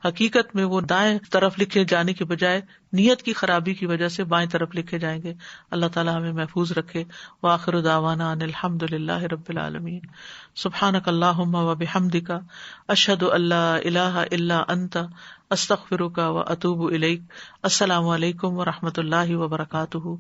حقیقت میں وہ دائیں طرف لکھے جانے کی بجائے نیت کی خرابی کی وجہ سے بائیں طرف لکھے جائیں گے. اللہ تعالیٰ ہمیں محفوظ رکھے. وآخر دعوانا ان الحمد للہ رب العالمین. سبحانک اللہم وبحمدک اشہد ان لا الہ الا انت استغفرک واتوب الیک. السلام علیکم ورحمۃ اللہ وبرکاتہ.